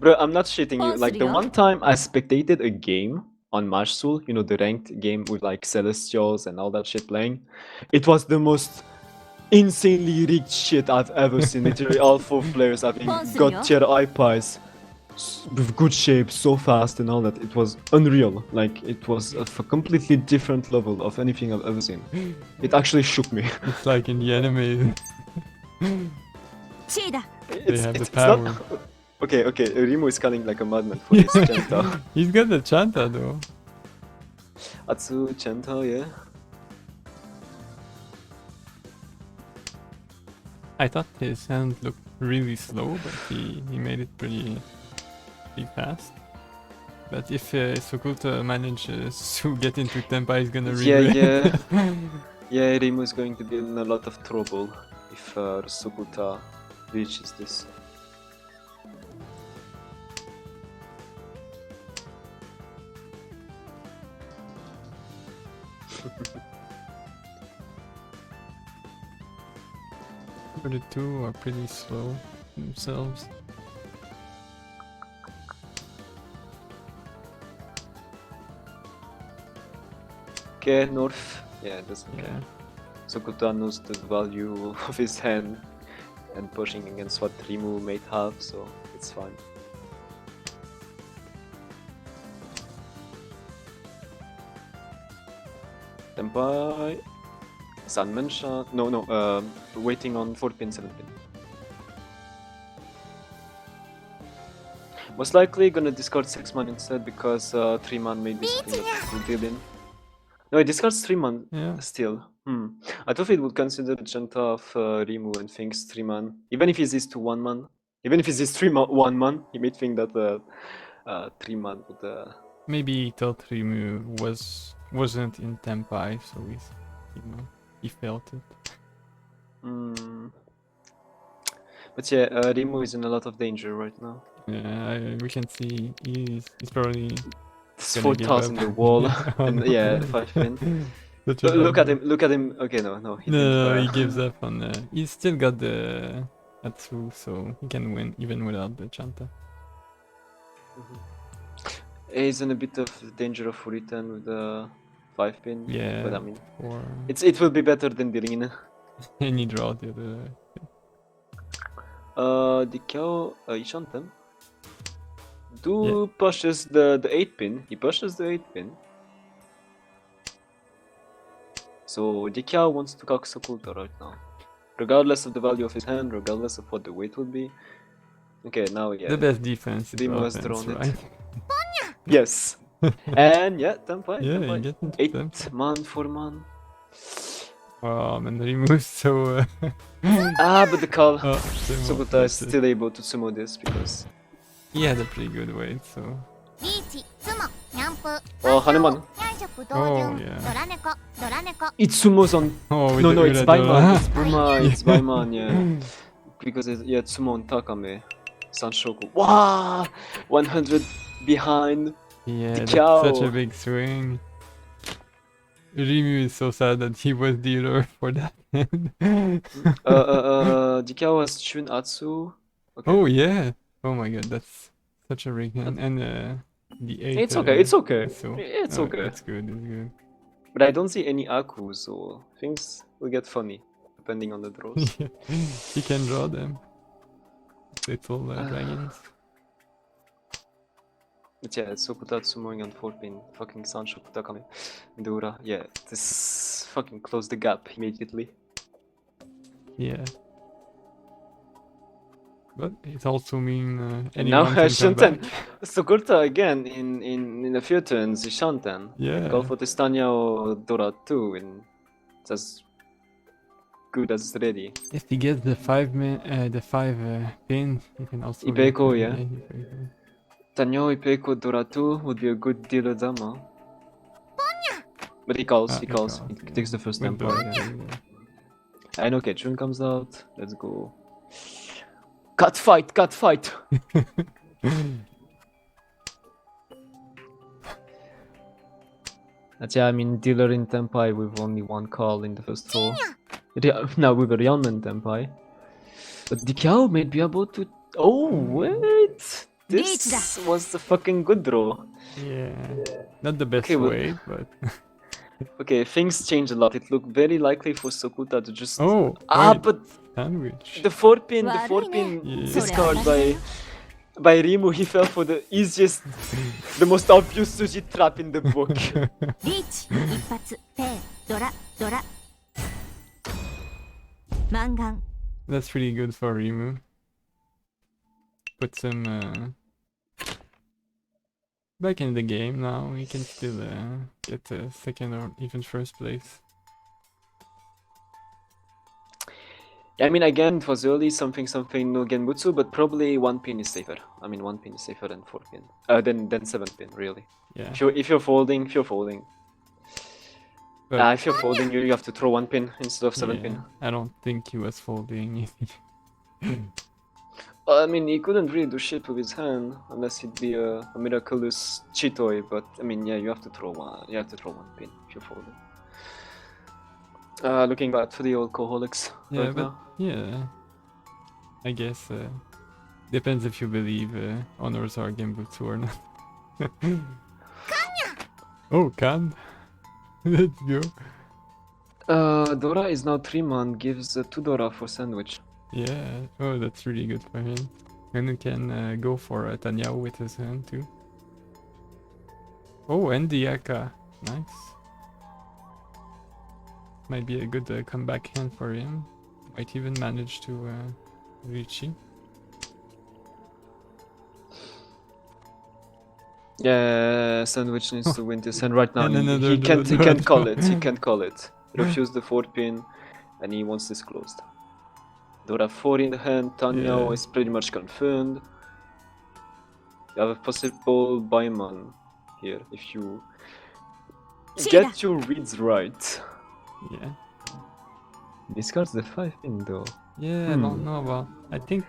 Bro, I'm not shitting you. Like the Seriously? one time I spectated a game on Marshall, the ranked game with like Celestials and all that shit playing, it was the most insanely rigged shit I've ever seen. Literally, all 4 players having god tier iPies with good shape, so fast and all that. It was unreal. Like it was of a completely different level of anything I've ever seen. It actually shook me. It's like in the anime. チーだ They have the it's power. not. Okay, Rimu is calling like a madman for this Chanta. He's got the Chanta though. Atsu, Chanta, yeah. I thought his hand looked really slow, but he made it pretty fast. But if Sokulta manages to get into Tempa, he's gonna Yeah, regret. yeah. Yeah, Rimu is going to be in a lot of trouble if Sukuta reaches this. The two are pretty slow themselves. Okay, North. Yeah, doesn't Yeah. care. Sukuta knows the value of his hand and pushing against what Rimu might have, so it's fine. Senpai. Sanmensha. No, waiting on 4 pin, 7 pin. Most likely gonna discard 6 man instead because 3 man may be something that will deal in. No, it discards 3 man Yeah. still. I thought it would consider the Genta of Rimu and thinks 3 man. Even if he's this to 1 man. Even if he's this 1 man, he may think that 3 man would. Maybe he thought Rimu wasn't in Tempai, so he felt it. But yeah, Rimu is in a lot of danger right now. Yeah, we can see he's probably It's gonna give 4,000 up. the wall, Yeah, and yeah, 5 pin. Such a Look bad at him! Look at him! Okay, no, he No, didn't, he gives up on. He's still got the Atsu, so he can win even without the Chanta. He's in a bit of danger of Furitan with the 5 pin. Yeah. But I mean, Or it will be better than Dilin. any draw the other. Dikao Ishantem pushes the 8 pin. He pushes the 8 pin. So Dikao wants to cock Sokulta right now. Regardless of the value of his hand, regardless of what the weight would be. Okay, now yeah. The best defense is Rimu has offense, drawn it. right? Yes. And yeah, Tempai. Yeah, Tempai. you get into 8 Tempai. man, 4 man. Oh man, Rimu is so. But the call. Oh, Sokulta is still able to sumo this because. he had a pretty good weight, so. リーチ、ツモ、ニャンプ、 Oh, Haneman. ニャンショク、同 Oh, 順、 yeah. ドラ猫、ドラ猫。 It's Sumo-san. Oh, with No, the no, it's Uradora. Baiman. It's Buma. It's Baiman, yeah. Because it's, yeah, Tsumo and Takame. Sanshoku. Wow! 100 behind. Yeah, that's Dikao. such a big swing. Rimu is so sad that he was dealer for that. Dikao has Shun Atsu. Okay. Oh yeah. Oh my god, that's such a rig hand. And the 8. It's okay, it's okay. So, It's okay. It's good, it's good. But I don't see any Aku, so things will get funny depending on the draws. He can draw them. Little dragons. But yeah, it's Sokuta Tsumoing on 4 pin. Fucking Sanshoku Takame. Dura. Yeah, this fucking closed the gap immediately. Yeah. But it also means And anyone now can come Shanten. back. Sokurta again in a few turns is Shanten. Yeah. Call for Testania or Dora too, and it's as good as ready. If he gets the 5 pin, he can also. Ipeco, yeah. Ipeco. Tanyo, Ipeko, Dora 2 would be a good dealer Dama. But he calls, Ah, he calls. He takes the first With tempo. the- Yeah. And okay, Chun comes out. Let's go. Cut fight, cut fight! That's yeah, I mean, dealer in Tempai with only 1 call in the first row. Now with a Ryanman Tempai. But Dikao may be able to. Oh, wait! This was a fucking good draw. Yeah. Not the best Okay, well- way, but. Okay, things change a lot. It looked very likely for Sokuta to just. Oh! wait, But sandwich. the 4 pin Yeah. discard by Rimu, he fell for the easiest, the most obvious sushi trap in the book. リーチ、一発、ペイ、ドラ、ドラ。マンガン、 That's pretty good for Rimu. Puts him back in the game now. He can still get second or even first place. I mean, again, it was early, something, no Genbutsu, but probably 1 pin is safer. I mean, 1 pin is safer than 4 pin. Than 7 pin, really. Yeah. If you're folding. But If you're folding, you have to throw 1 pin instead of 7 yeah, pin. I don't think he was folding. I mean, he couldn't really do shit with his hand unless he'd be a miraculous Chitoi. But I mean, yeah, you have to throw 1. You have to throw 1 pin if you're folding. Looking back for the old Koholics Yeah, right but now. yeah, I guess depends if you believe honors are Genbutsu or not. Oh, Kan! Let's go. Dora is now 3 man, gives 2 Dora for sandwich. Yeah, oh, that's really good for him. And he can go for Tanyao with his hand too. Oh, and Diaka. Nice. Might be a good comeback hand for him. Might even manage to Richie. Yeah, sandwich needs to win this hand right now. And He another can't call Dora. it. He can't call it. Refuse the 4 pin, and he wants this closed. Dora 4 in the hand. Tanyao Yeah. is pretty much confirmed. You have a possible Baiman here if you get your reads right. Yeah. Discards the 5 pin though. Yeah, I don't know about. I think.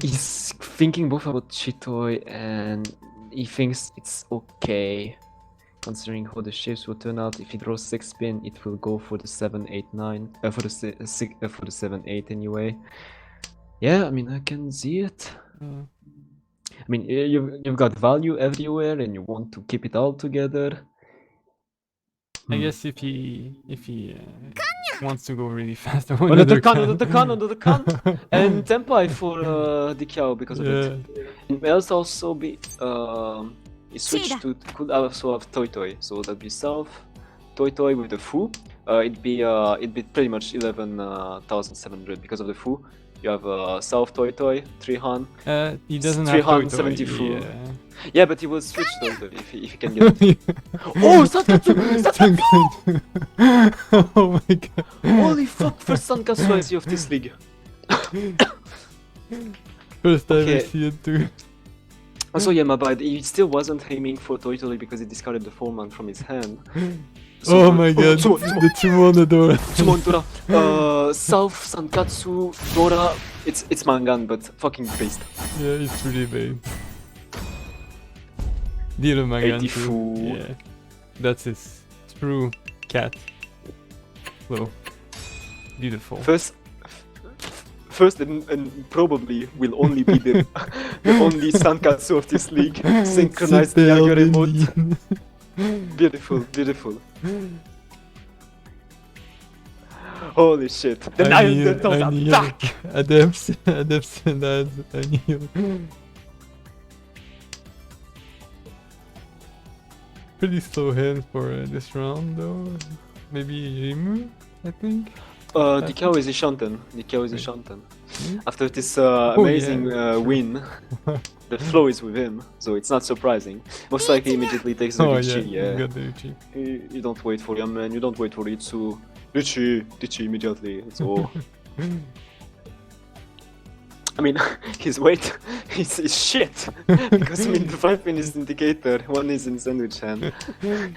He's thinking both about Chitoi and he thinks it's okay. Considering how the shapes will turn out, if he draws 6 pin, it will go for the 7, 8, 9. For the 7, 8 anyway. Yeah, I mean, I can see it. I mean, you've got value everywhere and you want to keep it all together. I guess if he wants to go really fast, Under the can, and Tempai for Dikiao because of Yeah. it. It may also be he switched to could also have Toy Toy, so that'd be South Toy Toy with the Fu. It'd be pretty much 11,700 because of the Fu. You have South Toy Toy, 3 Han. He doesn't Three have Toy Han, Toy, 74. yeah. Yeah, but he will switch Toy Toy if he can get it. Oh, Sankatsu! Oh my god. Holy fuck, first Sankatsu I see of this league. First time I Okay. see it too. Also, yeah, my bad. He still wasn't aiming for Toy Toy because he discarded the 4-man from his hand. Oh my god, Summon, the two on the door. Summon Dora. South, Sankatsu, Dora. It's Mangan, but fucking based. Yeah, it's really bad. Deal Magan too. 84. Yeah. That's his true cat. Flow. Beautiful. First and probably will only be the only Sankatsu of this league. Synchronized Sit there, Niagara remote. Lily. Beautiful, beautiful. Holy shit. The Nine Turtles are back! Adepts and ads. Pretty slow hand for this round though. Maybe Rimu, I think. Dikiao is a Shanten. Hmm? After this yeah. amazing win, the flow is with him, so it's not surprising. Most likely immediately takes the Oh Richie, yeah, yeah. got the Uchi. You don't wait for Yamen, you don't wait for Ritsu. Richie immediately, so... I mean, his weight is shit, because I mean the 5 pin is indicator, 1 is in sandwich hand.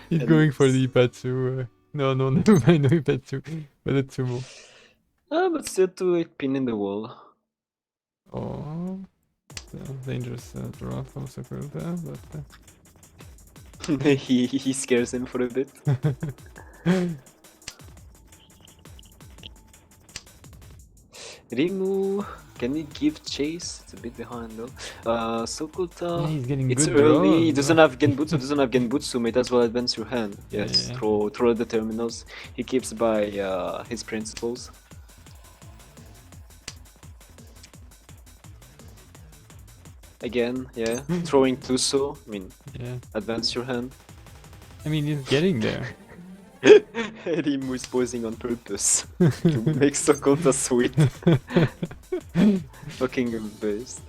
He's And going for it's- the Ipatsu. No, never mind, no Ipatsu. But it's Sumo. But still 2-8 pin in the wall. Oh. Dangerous draw from Sakuruta, but... he scares him for a bit. Rimu, can he give chase? It's a bit behind though. Sokuta, Yeah, he's getting it's good early. draws, He doesn't have Genbutsu, might as well advance your hand. Yes, Yeah. throw the terminals. He keeps by his principles. Again, yeah, throwing Tuso, I mean, Yeah. advance your hand. I mean, he's getting there. Rimu is posing on purpose to make Sokuta sweet. Fucking best.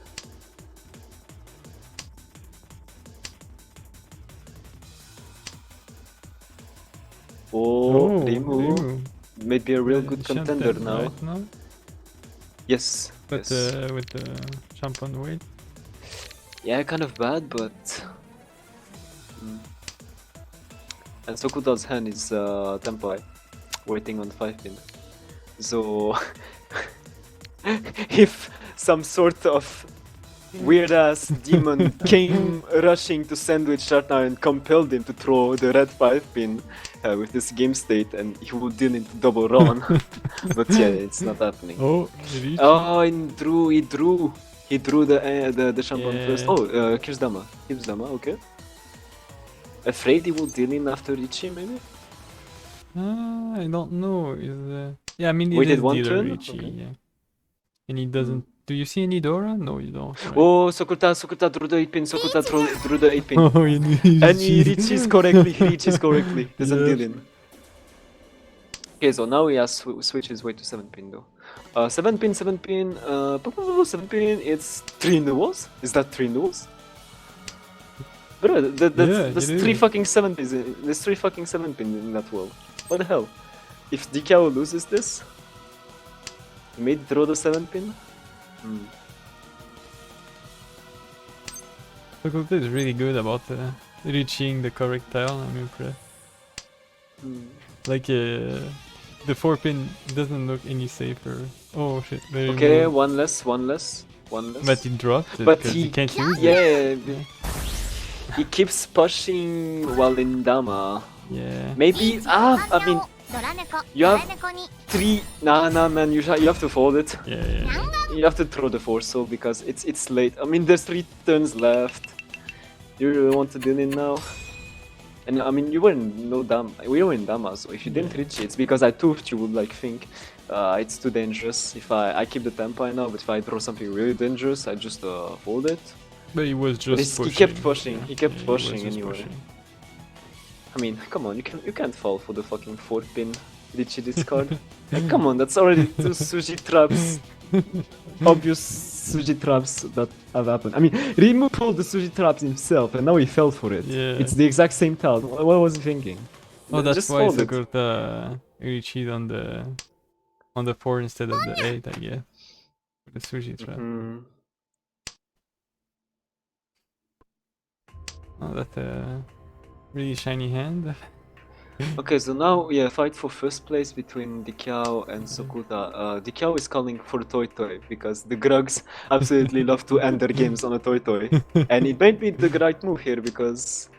Oh, Rimu. Maybe a real good contender now. Right now. Yes. But yes. with the jump on weight. Yeah, kind of bad, but. And Sokuta's hand is Tenpai, waiting on 5 pin. So. If some sort of weird ass demon came rushing to Sandwich right now and compelled him to throw the red 5 pin with this game state, and he would deal into double run. But yeah, it's not happening. Oh, Ricci. Oh, he drew the champion Yeah. first. Oh, Kirsdama. Okay. Afraid he will deal in after Ricci, maybe? I don't know. Yeah, I mean, he Waited did one deal turn? Ricci, Okay. yeah. And he doesn't. Do you see any Dora? No, you don't. Right? Oh, Sokuta drew the 8 pin. Drew the 8 pin. Oh, you need And he reaches correctly. Doesn't Yeah. deal in. Okay, so now he has switch his way to 7 pin though. 7 pin. 7 pin. It's 3 in the walls. Is that 3 in the walls? Bro, there's it 3 is. fucking 7 pins. There's 3 fucking 7 pin in that wall. What the hell? If Dikao loses this, he may throw the 7 pin. Faculty is really good about reaching the correct tile. I'm impressed. Like the 4 pin doesn't look any safer. Oh shit! They Okay, removed- one less. But he dropped it But 'cause he- can't use it. Yeah, he keeps pushing while in Dama. Yeah. Maybe, I mean, ドラ猫 You have- ドラ猫に three. Nah, man, you have to fold it. Yeah, yeah. You have to throw the 4 soul because it's late. I mean, there's 3 turns left. You really want to deal in now? And I mean, you were in no Dama. We were in Dama, so if you didn't reach it, it's because I thought you would like think it's too dangerous. If I keep the tempo now, but if I draw something really dangerous, I just fold it. But he was just he pushing. kept pushing, he kept was pushing just anyway. pushing. I mean, come on, you can't fall for the fucking 4 pin Richie discard. Like, come on, that's already 2 Suji traps. Obvious Suji traps that have happened. I mean, Rimu pulled the Suji traps himself and now he fell for it. Yeah. It's the exact same tile. What was he thinking? Oh, that's Just why fold it. Sakurta reached on the 4 instead of the 8, I guess. With the sushi trap. Hmm. Oh, that's a really shiny hand. Okay, so now, yeah, fight for first place between Dikyao and Sokuta. Dikyao is calling for Toy Toy because the Grugs absolutely love to end their games on a Toy Toy. And it might be the right move here because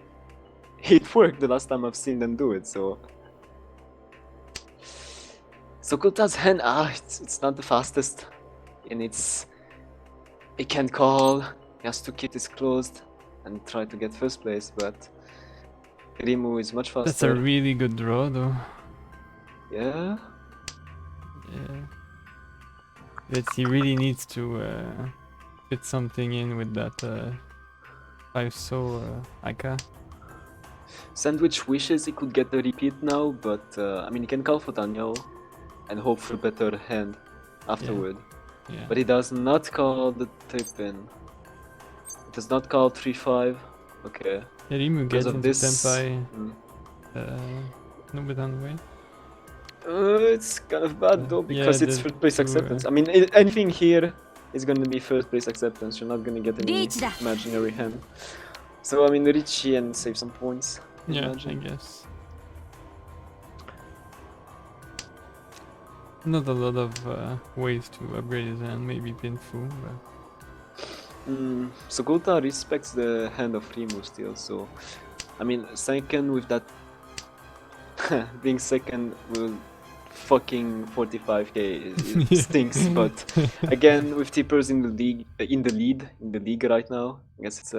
it worked the last time I've seen them do it, so... Sokuta's hand, it's not the fastest. And it can't call, he has to keep this closed and try to get first place, but... Rimu is much faster. That's a really good draw, though. Yeah? Yeah. He really needs to fit something in with that 5 so Aka. Sandwich wishes he could get the repeat now, but I mean, he can call for Daniel and hope for better hand afterward. Yeah. But he does not call the tip in. He does not call 3-5. Okay. Yeah, Rimu Because gets of into this. Tenpai. Mm. No bit on the way. It's kind of bad though, Yeah, because it's the first place two, acceptance. I mean, anything here is gonna be first place acceptance. You're not gonna get any Reach that. imaginary hand. So, I mean, Richie and save some points. I Yeah, imagine. I guess. Not a lot of ways to upgrade his hand, maybe Pinfu, but... Sokota respects the hand of Rimu still, so... I mean, second with that... being second will fucking 45k it stinks, but again, with Tippers in the league right now, I guess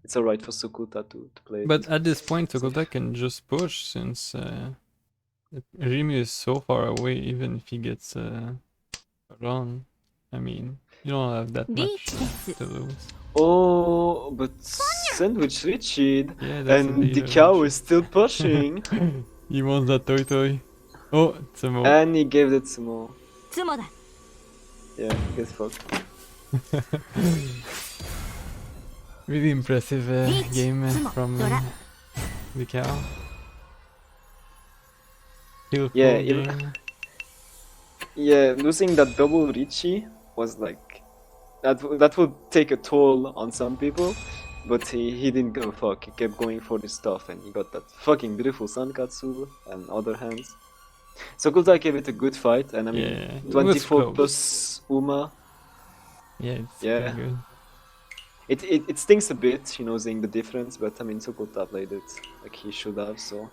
it's alright for Sokota to play. But at this point, Sokota can just push since Rimu is so far away, even if he gets a run. I mean, you don't have that リー much チです to lose. Oh, but Sandwich Richie Yeah, that's and indeed a Dikao Richie. is still pushing, He wants that toy toy. Oh, it's a mo. and he gave it some more. ツモだ Yeah, get fucked. Really impressive Reach, game Sumo, from Dora. the cow. Skillful Yeah, game. Yeah, losing that double Richie was like that would take a toll on some people, but he didn't give a fuck. He kept going for his stuff, and he got that fucking beautiful Sankatsu and other hands. So Kulta gave it a good fight, and I mean, Yeah, it was 24 close. plus Uma. Yeah, it's Yeah. pretty good. It stings a bit, you know, seeing the difference, but I mean, Sokolta played it like he should have, so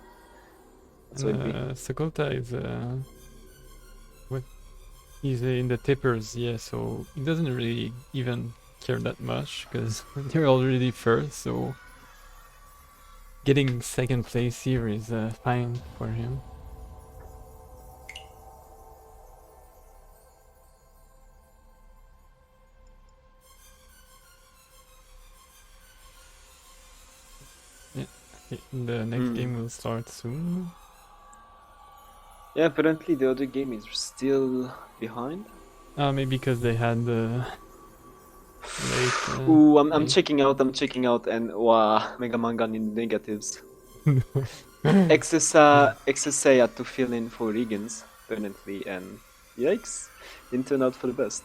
that's what it be. Sokolta is what? He's in the tippers, yeah. So he doesn't really even care that much because they're already first. So getting second place here is fine for him. The next game will start soon. Yeah, apparently the other game is still behind. Maybe because they had the late. Ooh, I'm late- checking out, and wow, Mega Mangan in the negatives. XSA had to fill in for Regans, apparently, and yikes, didn't turn out for the best.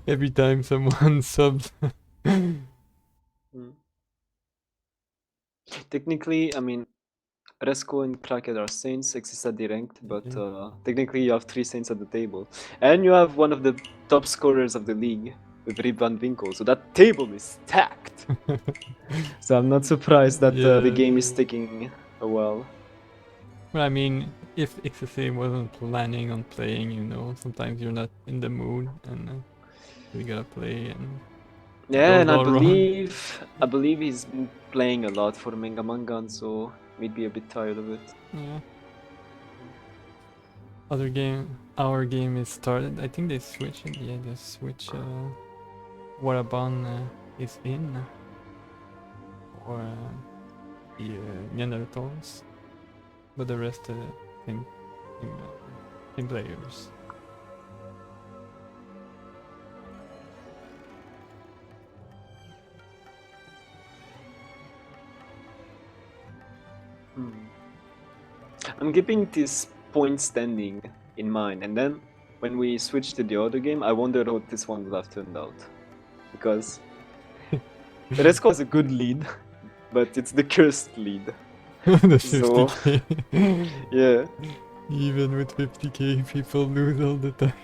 Every time someone subbed. Technically, I mean, Resco and Kraken are Saints, XSA deranked, but technically you have 3 Saints at the table. And you have one of the top scorers of the league, with Rip Van Winkle, so that table is stacked! So I'm not surprised that the game is taking a while. Well, I mean, if XSA wasn't planning on playing, you know, sometimes you're not in the mood and you gotta play and Yeah, and I all wrong. believe he's been playing a lot for Mega Mangan, so he'd be a bit tired of it. Yeah. Our game is started. I think they switched it. Yeah, they switch. Warabon is in, or the Neanderthals, but the rest same players. I'm keeping this point standing in mind, and then when we switch to the other game, I wonder what this one would have turned out. Because Resco has a good lead, but it's the cursed lead. The So- 50k. Yeah. Even with 50k, people lose all the time.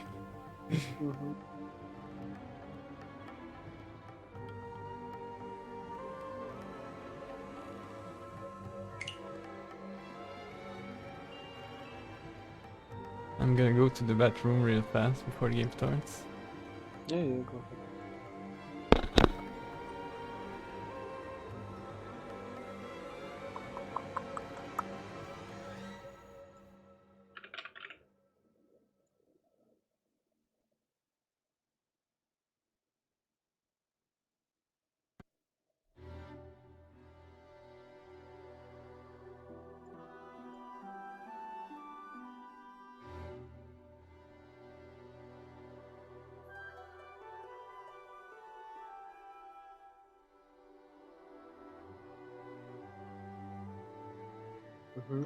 I'm gonna go to the bathroom real fast before the game starts. Yeah, go.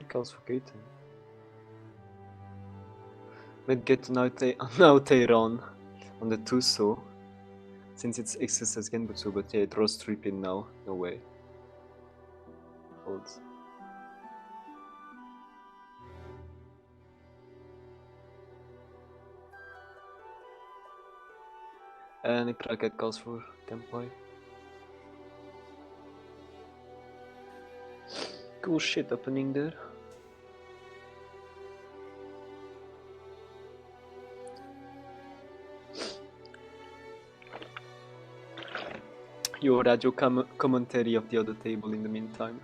Calls for Gaten. Might get an Auteron on the Tuso, since it's X's as Genbutsu, but yeah, it draws 3 pin now, no way. Holds. And a Kraken calls for Tempai. Cool shit happening there. Your radio commentary of the other table in the meantime.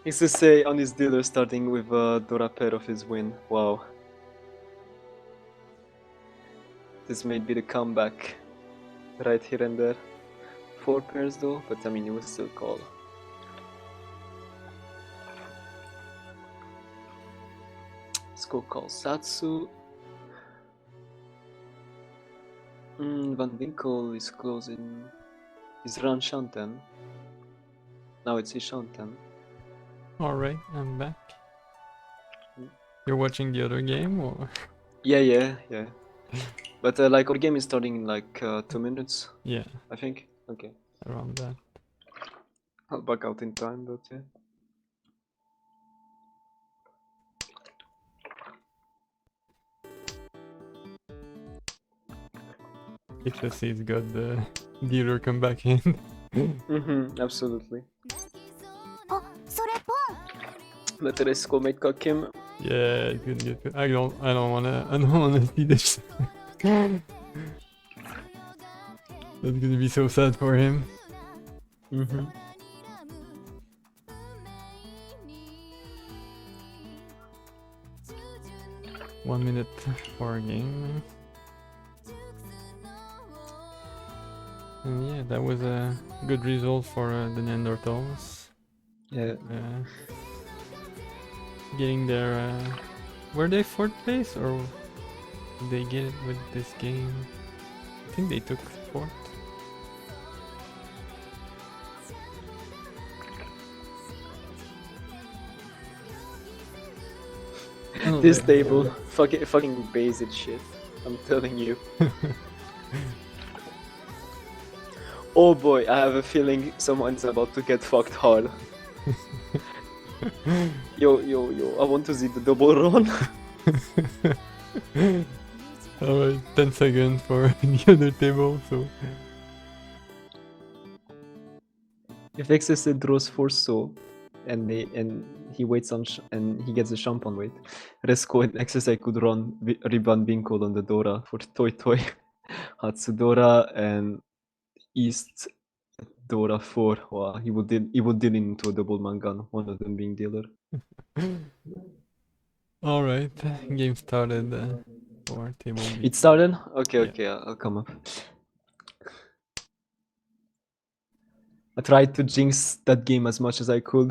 It's to say on his dealer starting with Dora pair of his win. Wow. This may be the comeback right here and there. 4 pairs though, but I mean you will still call. Let's go call Satsu. Van Winkle is closing. Is Ran Shanten? Now it's Ishanten. Alright, I'm back. You're watching the other game or? Yeah. But like our game is starting in like 2 minutes, Yeah, I think. Okay. around that. I'll back out in time, but yeah. HSC is good. The dealer come back in. Absolutely. おそれポン But Resco made Kakim. Yeah, it's gonna get good. I don't wanna see this. That's gonna be so sad for him. Mm-hmm. 1 minute for a game. And yeah, that was a good result for the Neanderthals. Yeah. Getting their were they fourth place or did they get it with this game? I think they took fourth. Oh, This they- table, fucking basic shit. I'm telling you. Oh boy, I have a feeling someone's about to get fucked hard. Yo, I want to see the double run. Alright, 10 seconds for the other table, so If XSC draws for so, and he waits on and he gets the champagne wait, Resco and XSI could run Riban Binko on the Dora for Toy Toy, Hatsudora and East Dora 4. Wow, he would deal into a double mangan, one of them being dealer. alright, game started for table B. It started? Okay, Yeah. okay, I'll come up. I tried to jinx that game as much as I could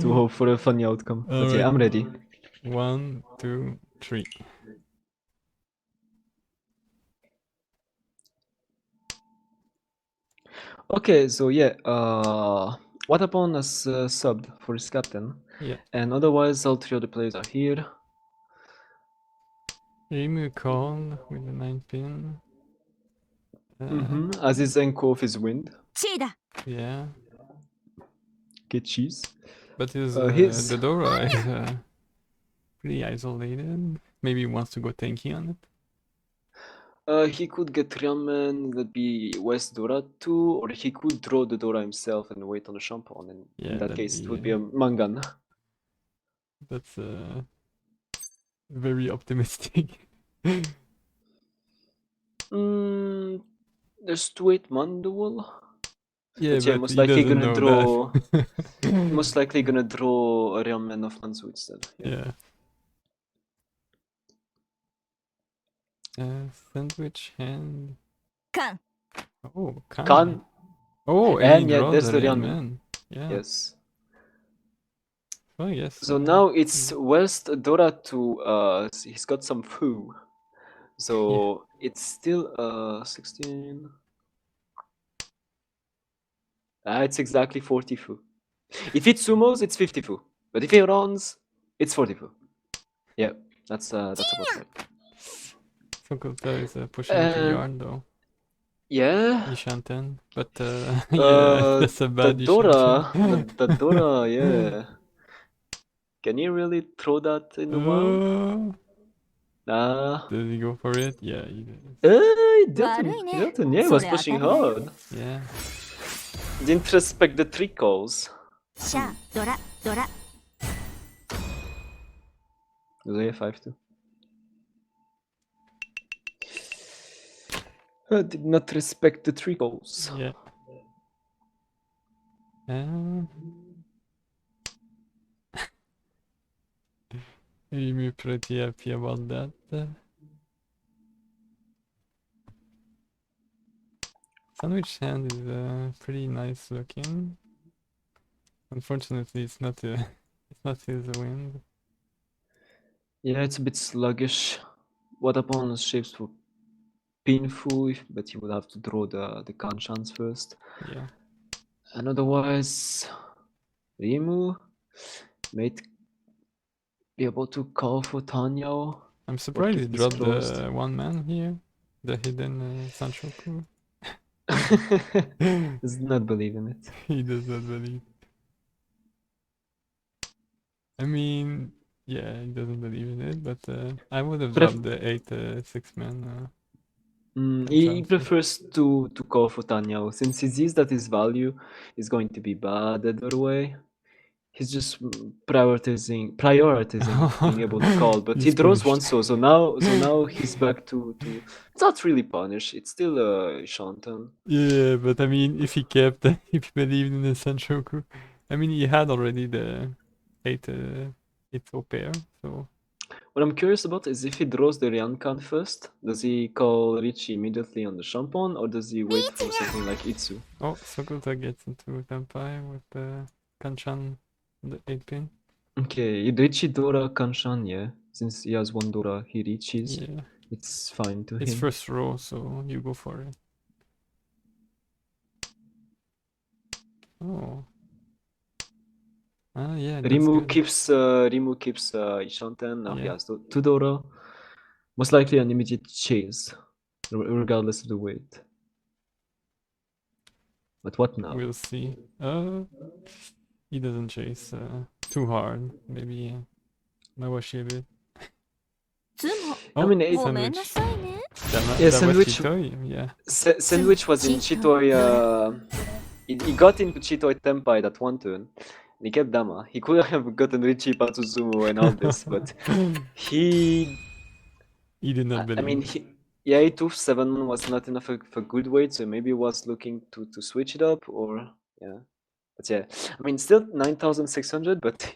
to hope for a funny outcome. But yeah, Alright. I'm ready. 1, 2, 3. Okay, so yeah, Watapon has subbed for his captain. Yeah. And otherwise, all three of the players are here. Rimu called with the 9 pin. Aziz Enko of his wind. チーだ Yeah. Get cheese. But his his- Dodora is pretty isolated. Maybe he wants to go tanky on it. He could get Ramen, that'd be West Dora 2, or he could draw the Dora himself and wait on the Champagne. And Yeah, in that that'd case, it be, would be a Mangan. That's very optimistic. There's 2-8 man duel. Yeah, But yeah, but most he likely doesn't gonna know draw. that. Most likely gonna draw a Ramen of Lanzu instead. Yeah. Sandwich hand. カン Oh, Kan. Kan, Oh, And and he yeah, draws there's the the Ramen. Yeah. yes. Oh, yes. So now it's West Dora to he's got some foo. So it's still 16. It's exactly 40 foo. If it sumos, it's 50 foo. But if he runs, it's 40 foo. Yeah, that's about right. Sokota is pushing to Uh, yard though. Yeah. Yishanten. But yeah, that's a bad the Dora, Yishanten. the Dora, yeah. Can you really throw that in the wild? Oh, Nah. did he go for it? Yeah, he did. He didn't.悪いね。 He didn't. Yeah, he was それ pushing 当たり前。 hard. Yeah. Didn't respect the trickles. シャドラドラ Yeah, 5-2. Did not respect the trickles. Yeah. You're pretty happy about that. Sandwich hand is pretty nice looking. Unfortunately, it's not his wind. Yeah, it's a bit sluggish. What upon is shapes for painful, but you would have to draw the Kanchans first. Yeah. And otherwise, Rimu might be able to call for Tanyao. I'm surprised he keep this dropped closed. the one man here, the hidden Sanchoku. Does not believe in it. He does not believe. I mean, yeah, he doesn't believe in it, but I would have Pref- dropped the 8 6-man. He chances. prefers to call for Tanyao since he sees that his value is going to be bad either way. He's just prioritizing being able to call, but he He's draws punished. one so now he's back to it's not really punished. It's still Shantan. Yeah, but I mean, if he kept, if he believed in the Sanchoku, I mean, he had already the 8 pair, so What I'm curious about is if he draws the Ryankan first, does he call Richie immediately on the Shampon, or does he wait for something like Itsu? oh, Sokuta gets into Tenpai with the Kanchan, the 8 pin. Okay, Richie Dora Kanshan, yeah. Since he has one Dora, he reaches. Yeah, It's fine to it's him. first row, so you go for it. Oh. Ah, yeah, that's Rimu good. keeps Ishanten. Now he Yeah. has two Dora. Most likely an immediate chase, regardless of the weight. But what now? We'll see. He doesn't chase too hard. Maybe Mawashi a bit. つも Oh, I mean, it- ごめんな sandwich. さいね Yeah, That sandwich- Chitoi? Yeah. Sandwich was in Chitoi. He got into Chitoi Tenpai that one turn. And he kept Dama. He could have gotten Richie Patsuzumo and all this, but he. He did not believe. I mean, he 7 was not enough for good weight, so maybe was looking to switch it up, or yeah. But yeah, I mean, still 9,600, but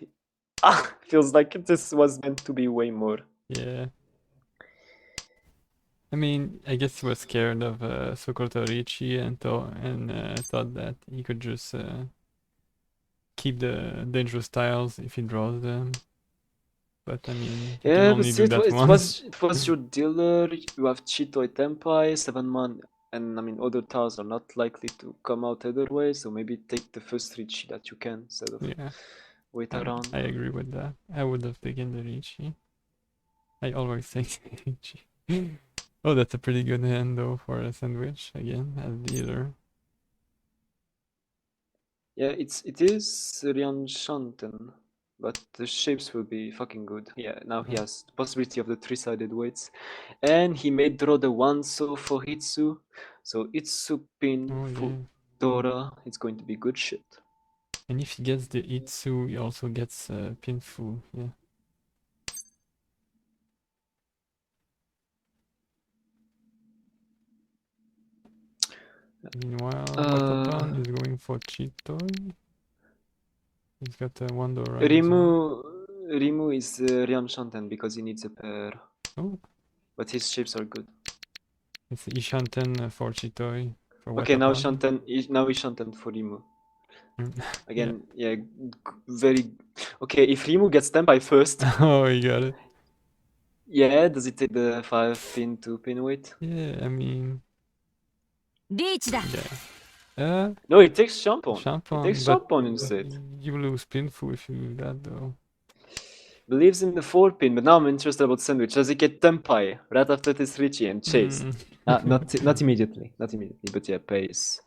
feels like this was meant to be way more. Yeah. I mean, I guess he was scared of Sokoto Richie and thought that he could just keep the dangerous tiles if he draws them. But I mean, you can Yeah, but only still, do that once. it was your dealer. You have Chitoi Tenpai, 7-man, and I mean, other tiles are not likely to come out either way, so maybe take the first Richie that you can instead of Yeah, wait around. I agree with that. I would have taken the Richie. I always take the Richie. Oh, that's a pretty good hand though for a sandwich again as dealer. Yeah, it is Ryan Shanten, but the shapes will be fucking good. Yeah, now he Yeah. has the possibility of the 3-sided weights, and he may draw the 1-so for Hitsu, so Itsu pin Oh for yeah. Dora. It's going to be good shit. And if he gets the Itsu, he also gets Pinfu. Yeah. Meanwhile, Watapan is going for Chitoi. He's got a Wandora. Rimu is Ryan Shanten because he needs a pair. Oh. But his shapes are good. It's Ishanten for Chitoi. For Okay, now Watapan. Ishanten for Rimu. Again, yeah, very. Okay, if Rimu gets Tenpai first, Oh, he got it. yeah, does it take the 5-pin, 2-pin weight? Yeah, I mean, リーチだ yeah. No, it takes Shampoo. Shampoo. It takes Shampoo instead. You lose Pinfu if you do that though. Believes in the 4-pin, but now I'm interested about Sandwich. Does he get Tenpai right after this Richie and chase? Not immediately, but yeah, pace.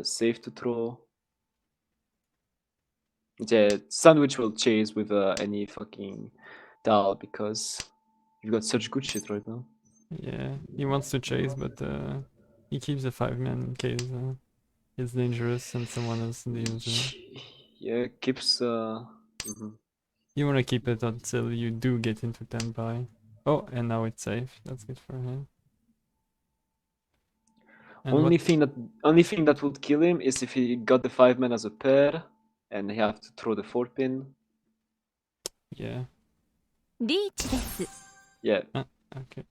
Safe to throw. Yeah, Sandwich will chase with any fucking Dal because you've got such good shit right now. Yeah, he wants to chase, but he keeps a 5-man in case it's dangerous and someone else deals it. Yeah, keeps. You want to keep it until you do get into Tenpai. Oh, and now it's safe. That's good for him. And Only thing that would kill him is if he got the 5-man as a pair and he have to throw the 4-pin. Yeah. リーチです Yeah. Okay.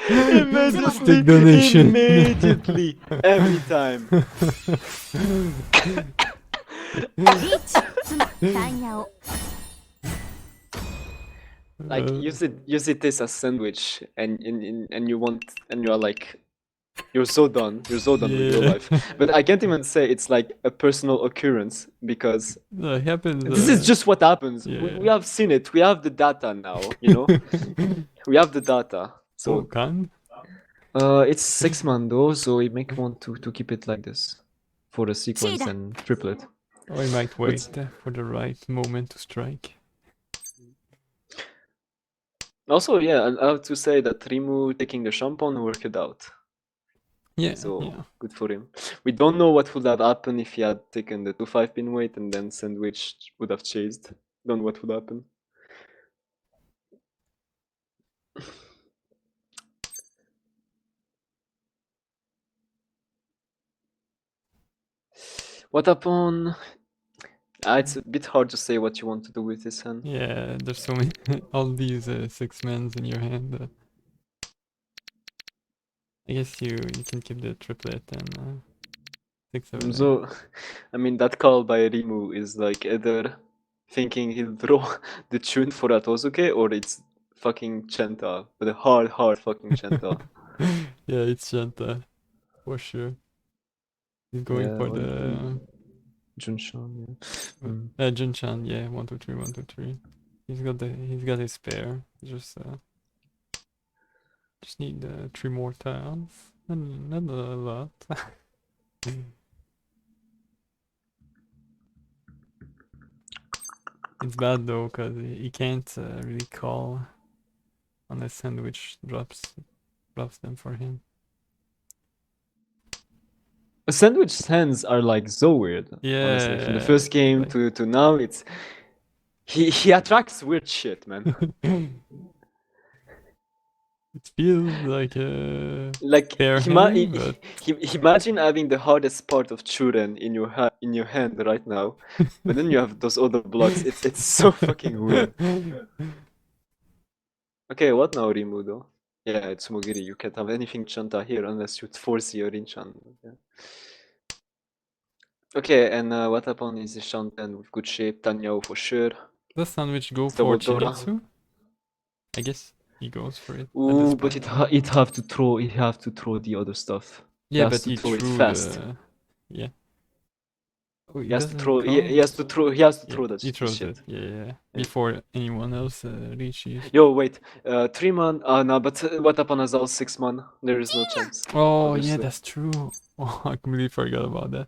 Immediately, Stick donation. immediately, every time. リーチつまタイヤを Like use it this as sandwich and you are like You're so done. You're so done with your Yeah. life. But I can't even say it's like a personal occurrence because No, it happens. this is just what happens. yeah. We have seen it. We have the data now, you know? We have the data. Oh, So can? it's 6 man though, so we make want to keep it like this for the sequence Cheetah. and triplet. Or I might wait for the right moment to strike. Also, yeah, I have to say that Rimu taking the Champon worked it out. Yeah, So yeah. good for him. We don't know what would have happened if he had taken the 2-5 pin weight and then Sandwich would have chased. Don't know what would happen. What happened? It's a bit hard to say what you want to do with this hand. Yeah, there's so many, all these 6-mans in your hand. I guess you can keep the triplet and 6 over there. So, I mean, that call by Rimu is like either thinking he'll draw the tune for Atosuke or it's fucking Chenta, but a hard fucking Chenta. Yeah, it's Shanta, for sure. He's going Yeah, for well, the Junshan, yeah. Junchan, yeah, 1, 2, 3, 1, 2, 3. He's got his spare. Just need 3 more tiles. Not a lot. It's bad though, cause he can't really call unless Sandwich drops them for him. Sandwich's hands are like so weird. Honestly, from the Yeah, first game like- to now, it's he attracts weird shit, man. It feels like Like fair hand, but imagine having the hardest part of Churen in your hand right now, but then you have those other blocks. It's so fucking weird. Okay, what now, Rimu though? Yeah, it's Mogiri. You can't have anything Chanta here unless you force your Rinchan. Yeah. Okay, and what happened is the Shanten with good shape, Tanyao for sure. does Sandwich go It's double for Dora. Chinitsu? I guess he goes for it. at this Ooh, but point. it have to throw the other stuff. Yeah, has but to he throw it threw fast. the... Yeah. Oh, He has to doesn't throw. He count? has to throw. He has to Yeah, throw that he throws shit. it. Yeah. Before anyone else reaches. Yo, wait. 3 man. No, but what happened as all 6 man? There is no chance. Oh, yeah, obviously. that's true. Oh, I completely forgot about that.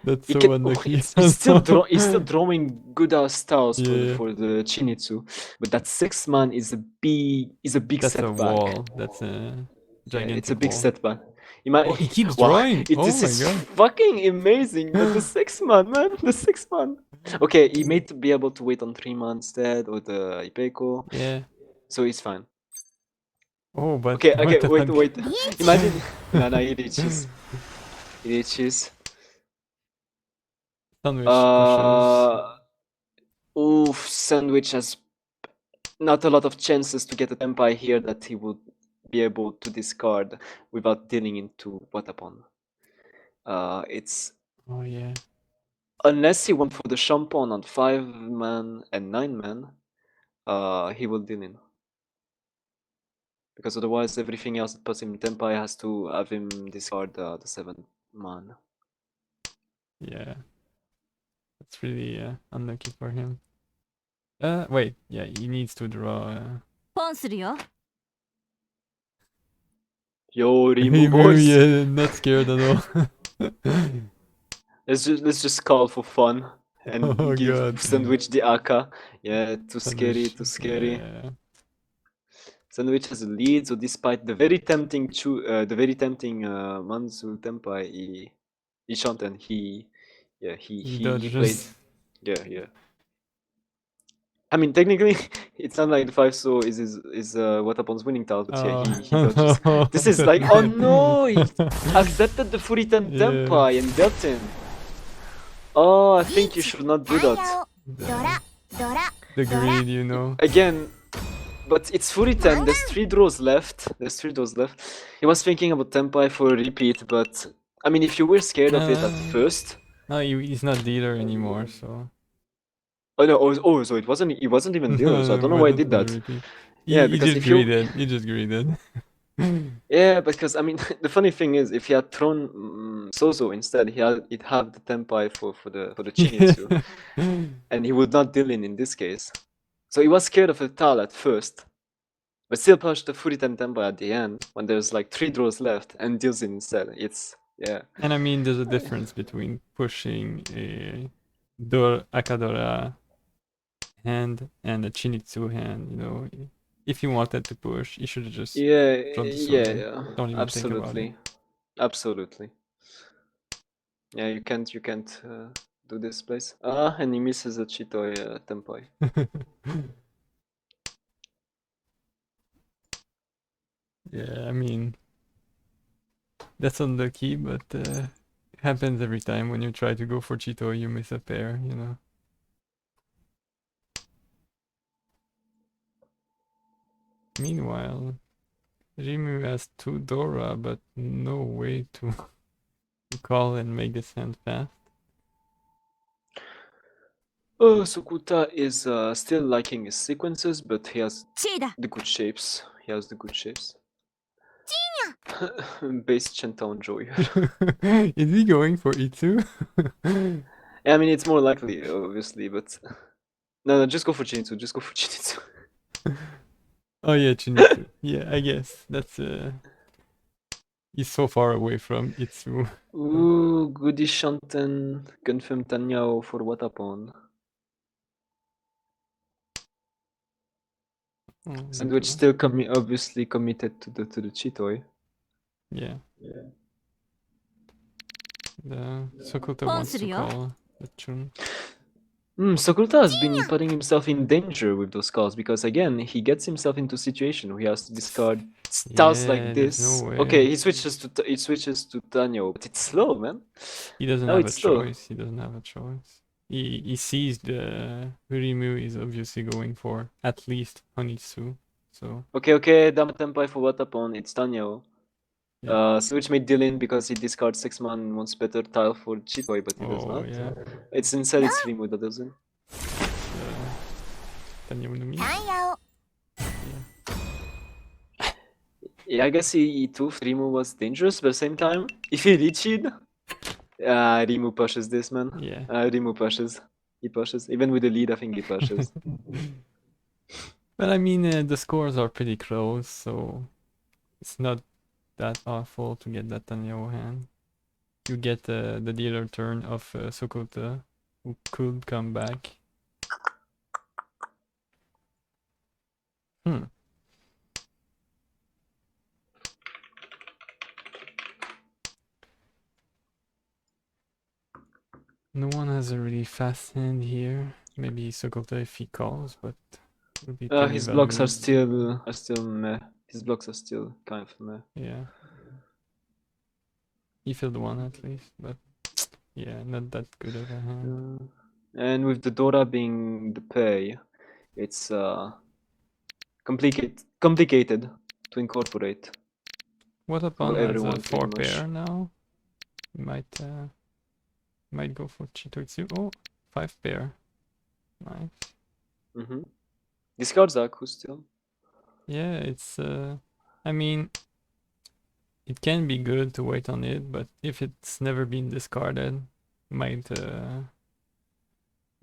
That's He so can, unlucky. he's still drawing good ass styles Yeah. for the Chinitsu, but that 6 man is a big That's a setback. wall. That's a Yeah, gigantic it's a big wall. setback. Oh, he keeps Wow, drawing. This Oh is my god. fucking amazing. But the 6 man, man, the 6 man. Okay, he may be able to wait on 3 man instead or the Ipeco, Yeah. so he's fine. Oh, but Okay, what the fuck? wait. Imagine. No, he reaches. He reaches. Sandwich pushes. Oof, Sandwich has not a lot of chances to get a Tempai here that he would be able to discard without dealing into Watapon. It's Oh yeah. unless he went for the Champon on 5 man and 9 man, he will deal in. Because otherwise, everything else that puts him in Tempai has to have him discard the 7 man. Yeah. That's really unlucky for him. Wait. Yeah, he needs to draw. ポンするよ Yo, Hey, Rimu boys. yeah, not scared at all. Let's just call for fun and Oh, give God. Sandwich the AK. Yeah, too scary, too scary. Yeah. Sandwich has a lead, so despite the very tempting Manzu Tempai, he shot and he played. Dodges. Yeah. I mean, technically, it's not like the 5 so is Watapon's winning tile, but yeah, he dodges. This is like, oh no, he accepted the Furitan Yeah. Tempai and dealt him. Oh, I think you should not do タイ that. ヤをドラドラ The greed, you know. Again, but it's Furitan, there's 3 draws left. He was thinking about Tempai for a repeat, but I mean, if you were scared of it at first. No, he's not dealer anymore, so. Oh no, so he wasn't even dealer, so I don't know why he did that. He Yeah, he because just if you- greeted. He just greeted. Yeah, because I mean, the funny thing is, if he had thrown Sozo instead, he'd have the Tenpai for the Chinitsu, and he would not deal in this case. So he was scared of a Tal at first, but still pushed the Furiten Tenpai at the end when there's like 3 draws left and deals in instead. It's yeah. And I mean, there's a difference between pushing a Akadora hand and a Chinitsu hand, you know. If you wanted to push, you should have just Yeah, dropped the yeah, Sozo. yeah. Don't even think about it. Absolutely. Absolutely. Yeah, you can't do this place. Ah, and he misses a Chitoi Tenpai. Yeah, I mean, that's unlucky, but it happens every time when you try to go for Chito, you miss a pair, you know. Meanwhile, Rimu has 2 Dora, but no way to call and make this hand fast. Oh, Sukuta is still liking his sequences, but he has チーだ the good shapes. He has the good shapes. Base Chentown Joy. Is he going for Itsu? I mean, it's more likely, obviously, but no, just go for Chinitsu. Just go for Chinitsu. Oh yeah, Chinitsu. Yeah, I guess that's he's so far away from Itsu. Ooh, Goody Shanten confirm Tanyao for Watapon. Oh, good Sandwich one. still obviously committed to the Chitoi. Yeah. The Sokuta Pon wantsする to よ call the Chun. Sokuta has been putting himself in danger with those calls because again he gets himself into a situation where he has to discard styles Yeah, like there's this. no way. Okay, he switches to Tanyo, but it's slow, man. He doesn't No, have a it's slow. choice. He doesn't have a choice. He sees the Urimu is obviously going for at least Honitsu. So Okay, Dama Tenpai for Watapon, it's Tanyo. yeah. Switch made Dylan because he discards 6-man and wants better tile for Chitoi, but he does Oh not. yeah. It's instead it's Rimu that doesn't. Tanyamunumi. タイヤを Yeah, I guess he too Rimu was dangerous, but at the same time, if he reached, Rimu pushes this, man. Yeah. Rimu pushes. He pushes. Even with the lead, I think he pushes. But I mean, the scores are pretty close, so it's not that awful to get that Tanyo hand. You get the dealer turn of Sokuta, who could come back. No one has a really fast hand here. Maybe Sokuta if he calls, but it would be pretty His blocks are valuable. still meh. His blocks are still kind of meh. Yeah. He filled one at least, but yeah, not that good of a hand. And with the Dora being the pay, it's complicated to incorporate. What upon For has everyone, a pretty 4 much. pair now? Might go for Chitoitsu. Oh, 5 pair. Nice. Mm-hmm. Discards Aku still. Yeah, it's I mean, it can be good to wait on it, but if it's never been discarded, might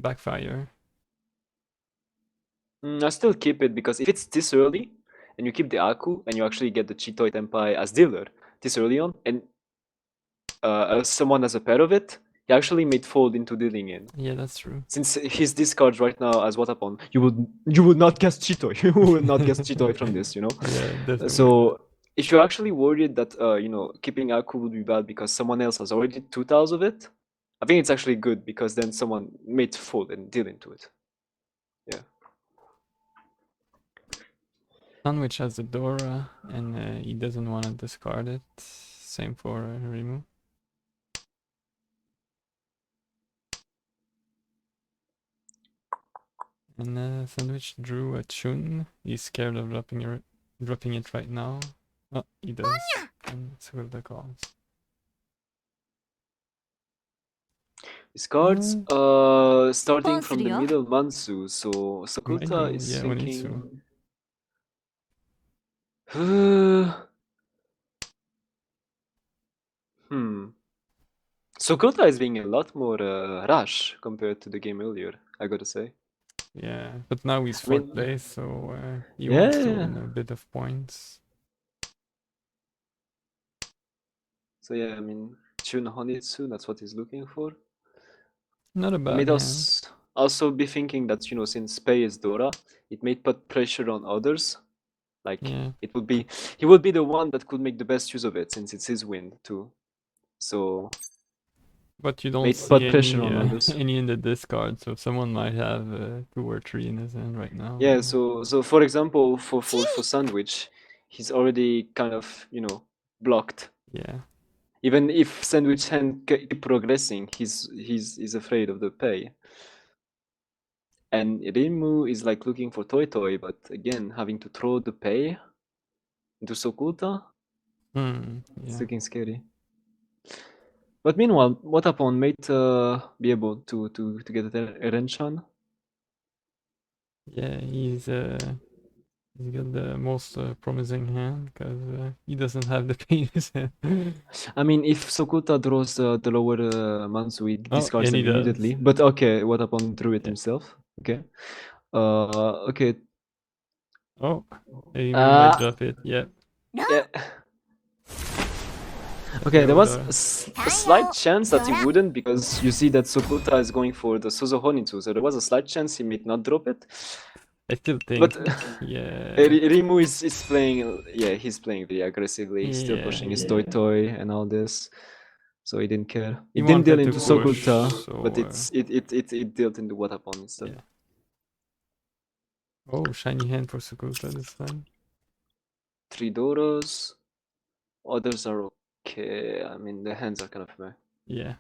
backfire. I still keep it because if it's this early and you keep the Aku and you actually get the Chitoi Tenpai as dealer this early on, and someone has a pair of it, he actually may fold into dealing in. Yeah, that's true. Since his discards right now as Watapon, you would not guess Chitoi. You will not guess Chitoi from this, you know. Yeah, definitely. So if you're actually worried that keeping Aku would be bad because someone else has already 2 tiles of it, I think it's actually good because then someone may fold and deal into it. Yeah. Sandwich has the Dora, and he doesn't want to discard it. Same for Rimu. And Sandwich drew a Chun. He's scared of dropping it right now. Oh, he does. And so will the calls. Discards starting from the Pon middle Mansu, so Sakuta go, is yeah, thinking. Sokota is being a lot more rash compared to the game earlier, I gotta say. Yeah, but now he's I mean- fourth place, so he Yeah, wants to yeah, win a bit of points. So yeah, I mean, Chun Honitsu, that's what he's looking for. Not a He bad might hand. also be thinking that, you know, since Pei is Dora, it may put pressure on others. Like, Yeah, he would be the one that could make the best use of it, since it's his win, too. So, but you don't may see put pressure any on others. any in the discard, so someone might have 2 or 3 in his hand right now. Yeah, so for example, for Sandwich, he's already kind of, you know, blocked. Yeah, Even if Sandwich can keep progressing, he's afraid of the Pei. And Rinmu is like looking for Toy Toy, but again, having to throw the Pei into Sokuta, it's yeah, looking scary. But meanwhile, Watapon might be able to get a Renshan. yeah. He's got the most promising hand because he doesn't have the penis hand. I mean, if Sokuta draws the lower Mansu, he Oh, discards and he them does. immediately. But okay, Watapon drew it Yeah. himself. Okay. Okay. Oh, he Ah. might drop it. Yeah. Yeah. Okay, there was a slight chance that he wouldn't, because you see that Sokuta is going for the Suzo Honitsu, so there was a slight chance he might not drop it. I still think. But Yeah. Rimu is playing, yeah, he's playing very aggressively. He's still Yeah, pushing his yeah. Toy and all this, so he didn't care. He It didn't deal wanted to into push, Sokuta, so, but it dealt into Watapon instead. yeah. Oh, shiny hand for Sukuta this time. 3 Doros. Others are okay. I mean, the hands are kind of meh. Yeah.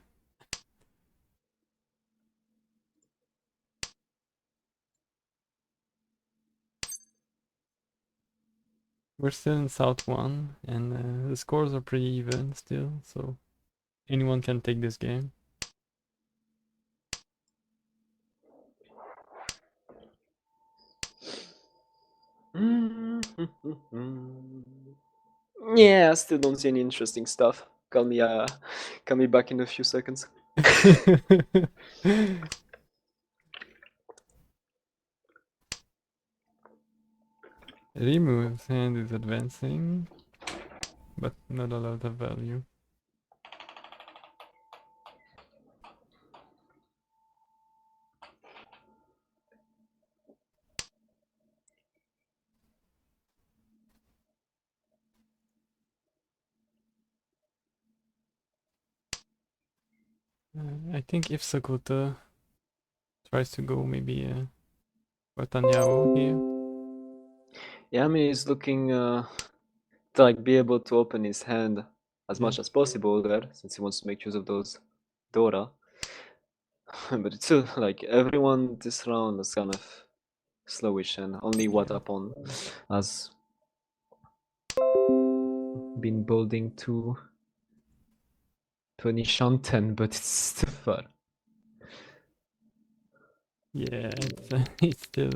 We're still in South 1, and the scores are pretty even still, so anyone can take this game. Yeah, I still don't see any interesting stuff. Call me back in a few seconds. Rimu's hand is advancing, but not a lot of value. I think if Sakota tries to go maybe Watanyao here. Yeah, I mean, he's looking to like be able to open his hand as Yeah. much as possible there, since he wants to make use of those Dora. But it's still like everyone this round is kind of slowish, and only Watapon has been building to 20 Shanten, but it's still far. Yeah, it's still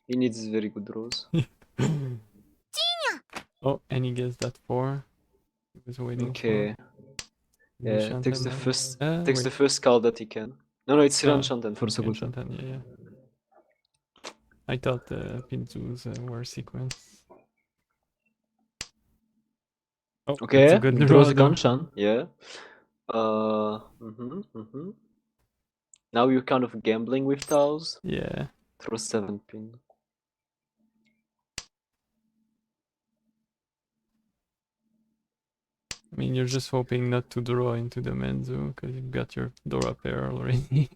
He needs very good draws. Oh, and he gets that 4. He was waiting Okay. for. Yeah, takes the Wait. first call that he can. No, it's Hiran Ah, Shanten for Sokuta. Shantan, yeah. I thought the Pinzus were sequence. Oh, Okay, that's a good draws a draw, though. Ganshan. Yeah. Now you're kind of gambling with tiles. Yeah. Throw 7 pin. I mean, you're just hoping not to draw into the Menzu because you've got your Dora pair already.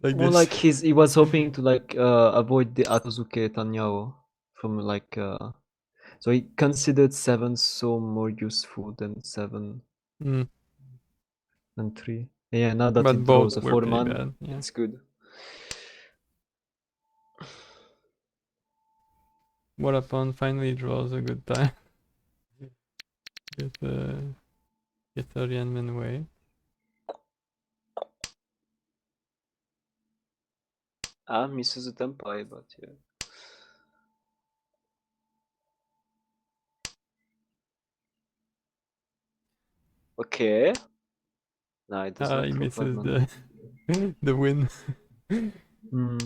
Like More this. like he was hoping to like avoid the Atozuke Tanyao from like so he considered 7 so more useful than 7 Mm. and 3. Yeah, now that But it draws both a were 4 pretty man, bad. Yeah. it's good. Watapon finally draws a good time. Get the Rianmen way. Misses the Tempai, but yeah. Okay. No, it does not He drop misses Batman. the win. Hmm.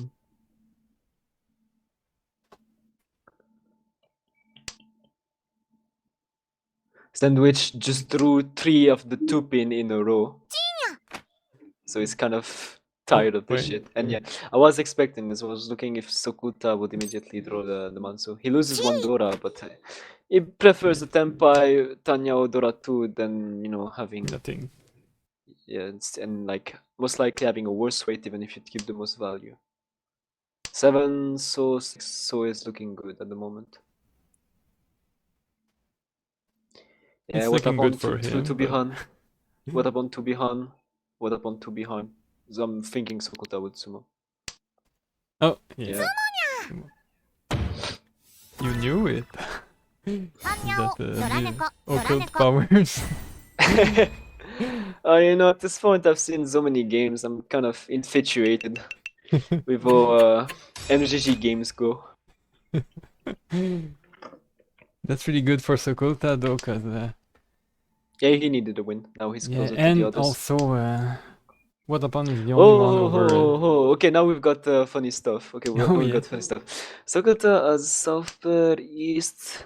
Sandwich just drew 3 of the 2 pin in a row. So he's kind of tired of this wait. shit. And yeah, I was expecting this. I was looking if Sokuta would immediately draw the Mansu. He loses one Dora, but he prefers the Tenpai Tanya or Dora 2 than, having Nothing. and like most likely having a worse weight even if you keep the most value. 7 so 6 so is looking good at the moment. Yeah, It's what looking upon good for him. to be but- Han? What upon to be Han? What upon to be Han? So I'm thinking Sokuta would sumo. Oh, yeah. Yeah. You knew it. 般若 That ドラ猫ドラ occult 猫 powers. At this point I've seen so many games, I'm kind of infatuated with how MGG games go. That's really good for Sokolta though, cause Yeah, he needed a win. Now he's yeah, closer to and the others. also what upon is the only one over. Okay, now we've got funny stuff. Okay, Oh, we've yeah. got funny stuff. Sokolta as South pair, East,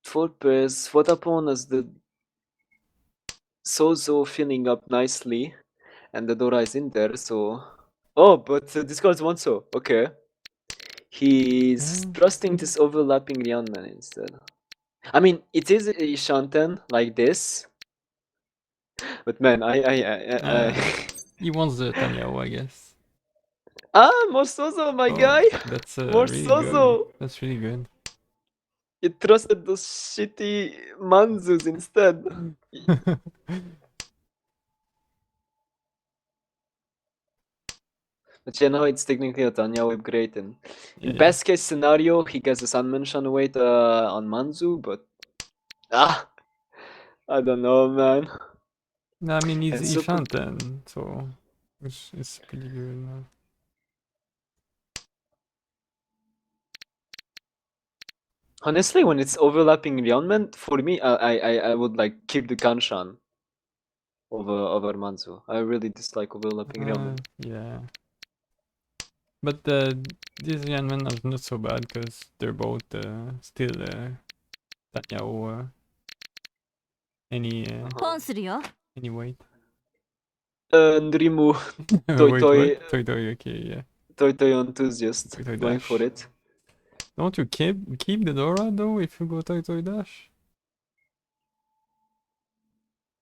4 pairs. What upon as the Sozo filling up nicely, and the Dora is in there, so... Oh, but discards one so. Okay. He's Oh. trusting this overlapping Ryanman instead. I mean, it is a Shanten like this, but man, Uh, He wants the Tanyao, I guess. more Sozo, my Oh, guy! That's More really Sozo! good. That's really good. You trusted those shitty Manzus instead. But yeah, now it's technically a Tanyao upgrade, and in Yeah. best case scenario, he gets a Sunmention weight on Manzu, but I don't know, man. No, I mean, And he's Soko- Shanten, so it's pretty good now. Honestly, when it's overlapping Ryonman, for me, I would like keep the Kanshan over Manzu. I really dislike overlapping Ryonman. Yeah. But these Yanmen are not so bad because they're both still Tanyao any ポンするよ any weight. Nrimu, Toy Wait, Toy, what? Toy Toy, okay, yeah. Toy Toy enthusiast, Toy Toy going Dash. for it. Don't you keep the Dora though if you go Toy Toy Dash?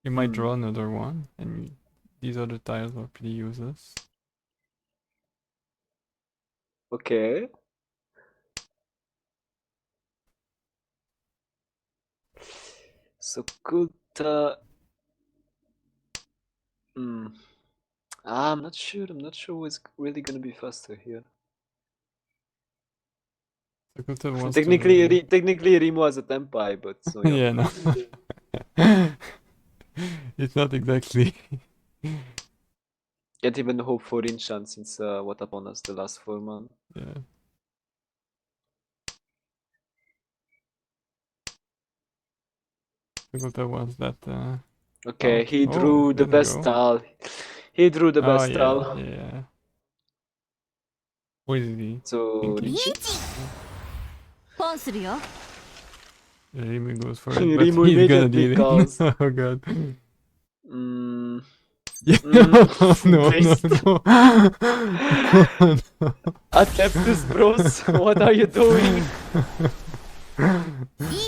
You might Hmm. draw another one, and these other tiles are pretty useless. Okay. Sokuta. I'm not sure. I'm not sure what's really gonna be faster here. Sokolta wants Technically, to... technically, Rimo has a Tenpai, but so yeah. yeah, no. It's not exactly. Can't even hope for Rinshan since what upon us the last 4 man. Yeah. Sokolta wants that. Okay, Oh. he Oh, drew the there we best go. style. He drew the Oh, best yeah, style. yeah. What is he? So Thinking. Rinchi. ポンするよ Rimu goes for it, but Rimu he's gonna immediately deal it. calls. Oh god. Mm, Yeah. No, Based. no. Adeptus bros, what are you doing? リ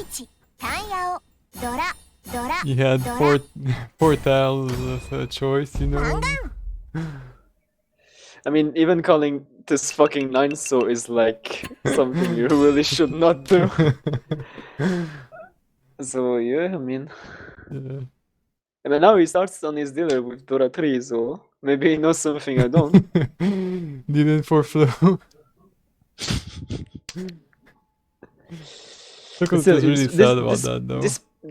ーチタンヤオドラドラ He had four tiles as a choice, you know. I mean, even calling this fucking 9 so is like something you really should not do. So yeah, I mean, Yeah. and now he starts on his dealer with Dora 3, so maybe he knows something I don't. Didn't for flow. Sokolta's Still, really this- sad about this- that though.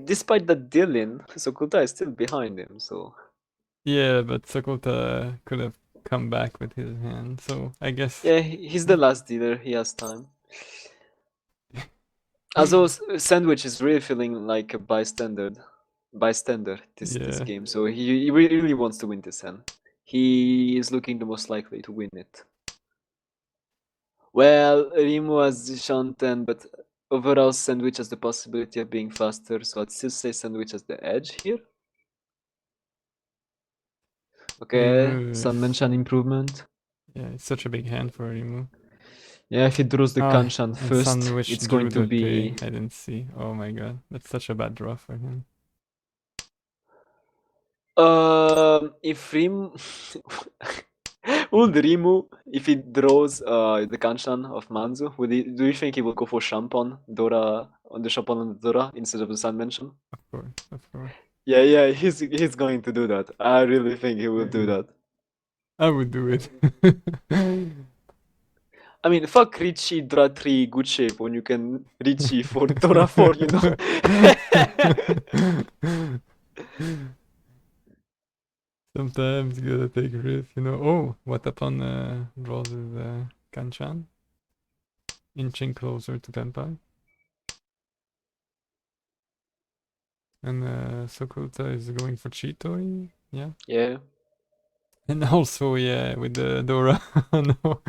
Despite the dealing, Sokuta is still behind him, so Yeah, but Sokolta could have come back with his hand, so I guess. yeah, he's the last dealer, he has time. Also, Sandwich is really feeling like a bystander. bystander this Yeah. game, so he really wants to win this hand. He is looking the most likely to win it. Well, Rimu has Shanten, but overall Sandwich has the possibility of being faster, so I'd still say Sandwich has the edge here. Okay, Rimu Sun is- Menshan improvement. Yeah, it's such a big hand for Rimu. Yeah, if he draws the Kanshan and first, Sandwich it's drew going to the be... pay. I didn't see. Oh my god, that's such a bad draw for him. If Rim... Would Rimu, if he draws the Kanshan of Manzu, do you think he will go for Shampon, Dora, on the Shampon and the Dora instead of the Sun Mansion? Of course. Yeah, he's going to do that. I really think he will do that. I would do it. I mean, fuck Richie Dora 3 good shape when you can Richie for Dora 4, you know? Sometimes you gotta take risks, you know. Oh, what upon draws his Kanchan? Inching closer to Tenpai. And Sokuta is going for Chitoi, yeah. Yeah. And also, yeah, with the Dora, no,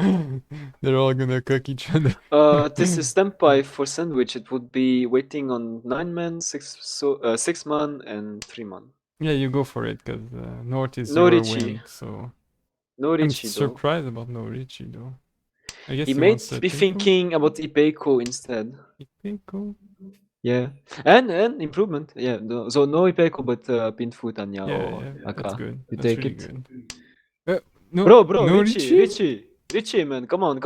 they're all gonna cook each other. This is Senpai for Sandwich. It would be waiting on 9 man, 6 man, and 3 man. Yeah, you go for it, because North is No your Richie. win, so... No I'm Richie though. surprised about no Richie, though. I guess He he might wants be Teiko? thinking about Ipeiko instead. Teiko? Yeah. And improvement. Yeah. So no Ipeiko, but Pinfoot and Yao Yeah, Aka. that's good. You That's take really it. good. No, Bro, no Richie, man, come on.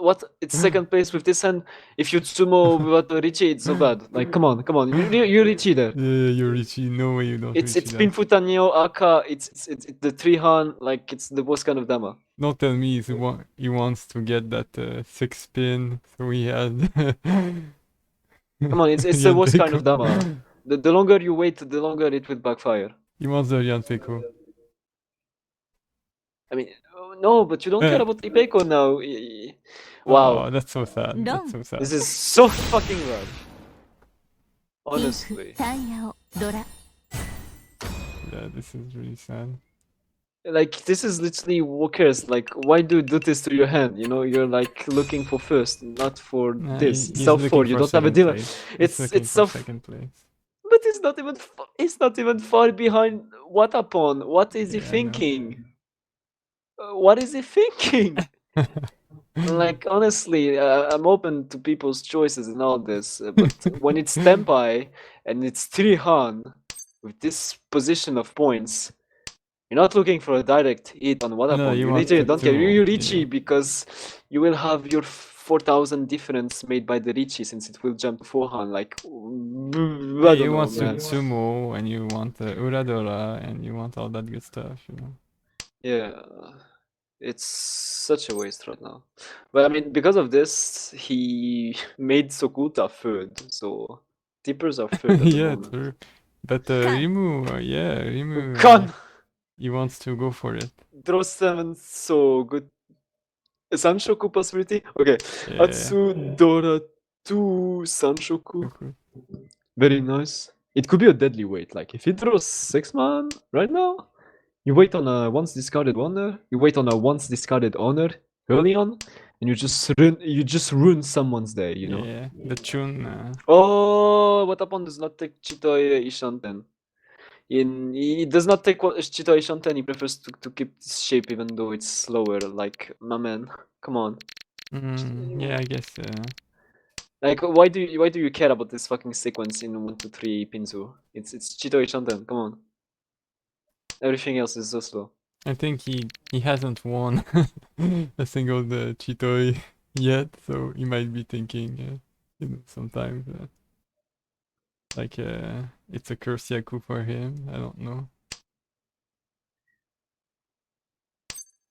What? It's second place with this hand. If you sumo without Richie, it's so bad. Like, come on. You Richie there. Yeah, you're Richie. No way you don't It's Richie that. Pinfoot and Yao Aka. It's the 3 hand. Like, it's the worst kind of dama. Don't tell me he wants to get that 6 spin, so he had... Come on, it's the worst kind of dama. The longer you wait, the longer it will backfire. He wants the Yanteiko. I mean, no, but you don't care about Ipeiko now. Wow. Oh, that's so sad. That's so sad. This is so fucking bad. Honestly. タンヤをドラ Yeah, this is really sad. Like, this is literally who cares? Like, why do you do this to your hand? You know, you're like looking for first, not for Nah, this. he's Self looking 4, you for don't have a second dealer. place. It's He's looking for self, second place. but it's not even far behind Watapon. What is he Yeah, I know. thinking? What is he thinking? Like, honestly, I'm open to people's choices and all this, but when it's Tenpai and it's 3 Han with this position of points, you're not looking for a direct hit on Watapon. No, you you want literally to don't care. do- You Richie yeah. because you will have your 4,000 difference made by the Richie since it will jump to 4 Han. Like, I Yeah, don't you know, want man. Sumo, and you want Uradora, and you want all that good stuff, you know. Yeah, it's such a waste right now. But I mean, because of this, he made Sokuta third, so tippers are third. At the Yeah, moment. true. But Rimu, Rimu, Con he wants to go for it. draw 7, so good. Sanshoku possibility. Okay, Yeah. Atsu Dora 2 Sanshoku. Okay. Very nice. It could be a deadly wait. Like if he draws 6 man right now, you wait on a once discarded honor. You wait on a once discarded honor early on, and you just ruin someone's day. You know. Yeah, the tune. Oh, Watapon does not take Chitoi Ishanten. He does not take Chitoi Ishanten. He prefers to keep this shape even though it's slower. Like my man, come on. Yeah, I guess. Like why do you care about this fucking sequence in 1, 2, 3 Pinzu? It's Chitoi Ishanten. Come on. Everything else is so slow. I think he hasn't won a single Chitoi yet, so he might be thinking, you know, sometimes like it's a Kursiaku for him. I don't know.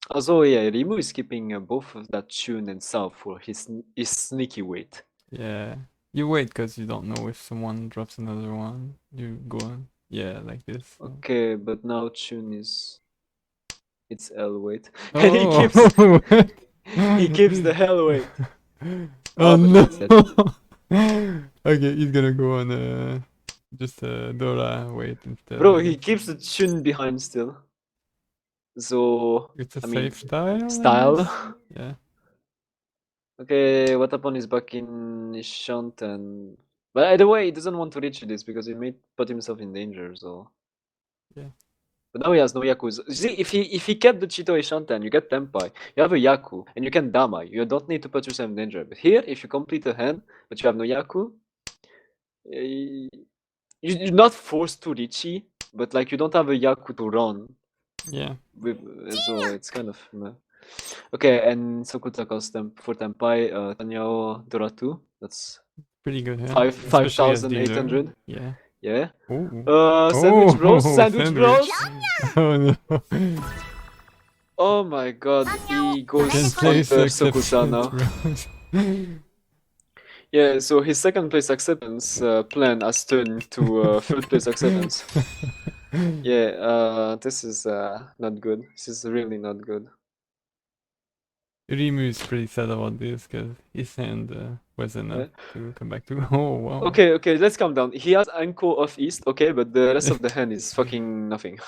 Also, yeah, Rimu is keeping both of that tune and South for his sneaky weight. Yeah, you wait because you don't know if someone drops another one. You go on, yeah, like this. So. Okay, but now tune is it's L weight. Oh, And he keeps what? he keeps the hell weight. Oh but no! that's it. Okay, he's gonna go on Just Dora wait instead. Bro, I he guess. keeps the Chun behind still. So It's a I mean, safe style. I style. guess. Yeah. Okay, what upon is back in Shanten. But either way, he doesn't want to reach this because he may put himself in danger, so. Yeah. But now he has no Yaku. See, if he kept the Chito Shanten, you get Tempai, you have a Yaku, and you can Damai. You don't need to put yourself in danger. But here, if you complete a hand, but you have no Yaku, you're not forced to Richi, but like you don't have a Yaku to run. Yeah. With, so it's kind of meh. Okay, and Sokuta cost them for Tempai, Tanyao Doratu. That's Pretty good hand. five Especially as thousand eight dealer. hundred. Yeah. Yeah. Oh. Sandwich bros, Oh, sandwich bros. Oh no. Oh my god, he goes Can Can place under acceptance Sokuta now. round. Yeah, so his second place acceptance plan has turned to third place acceptance. Yeah, this is not good. This is really not good. Rimu is pretty sad about this because his hand was enough to come back to. Oh wow. Okay, let's calm down. He has Anko of East, okay, but the rest of the hand is fucking nothing.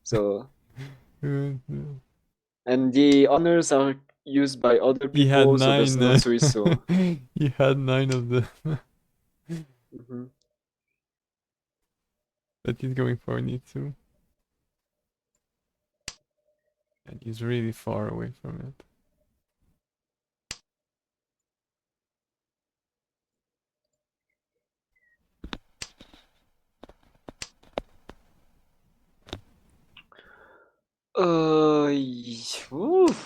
So, and the honors are used by other He had people, so that's 9. not so. He had 9 of them. Mhm. But he's going for Nitsu. And he's really far away from it.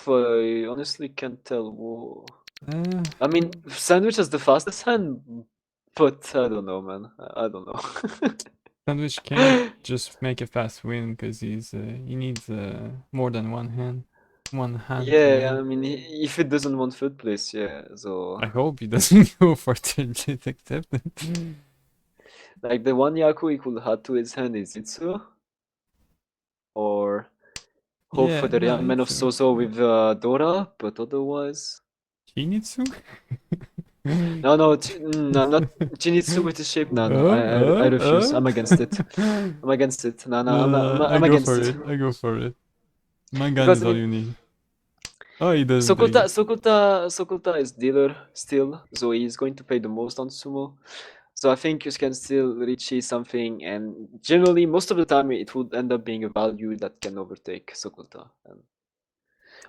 I honestly can't tell. Whoa. Uh, I mean, Sandwich is the fastest hand, but I don't know, man. I don't know. Sandwich can't just make a fast win because he needs more than one hand. One hand to Yeah, win. I mean, if it doesn't want third place, yeah. So, I hope he doesn't go for third place acceptance. like, the one Yaku he could add to his hand is Itsu, or hope for Yeah, the no, Young Man of Nitsu. Sozo with Dora, but otherwise. Shinitsu? No, not Jinitsu with the shape. No, I refuse. I'm against it. I'm against it. No, I'm I go against for it. it. I go for it. My gun Because is I all mean, you need. Oh, he does die. Sokuta is dealer still, so he's going to pay the most on sumo. So I think you can still reach something, and generally, most of the time, it would end up being a value that can overtake Sokuta. And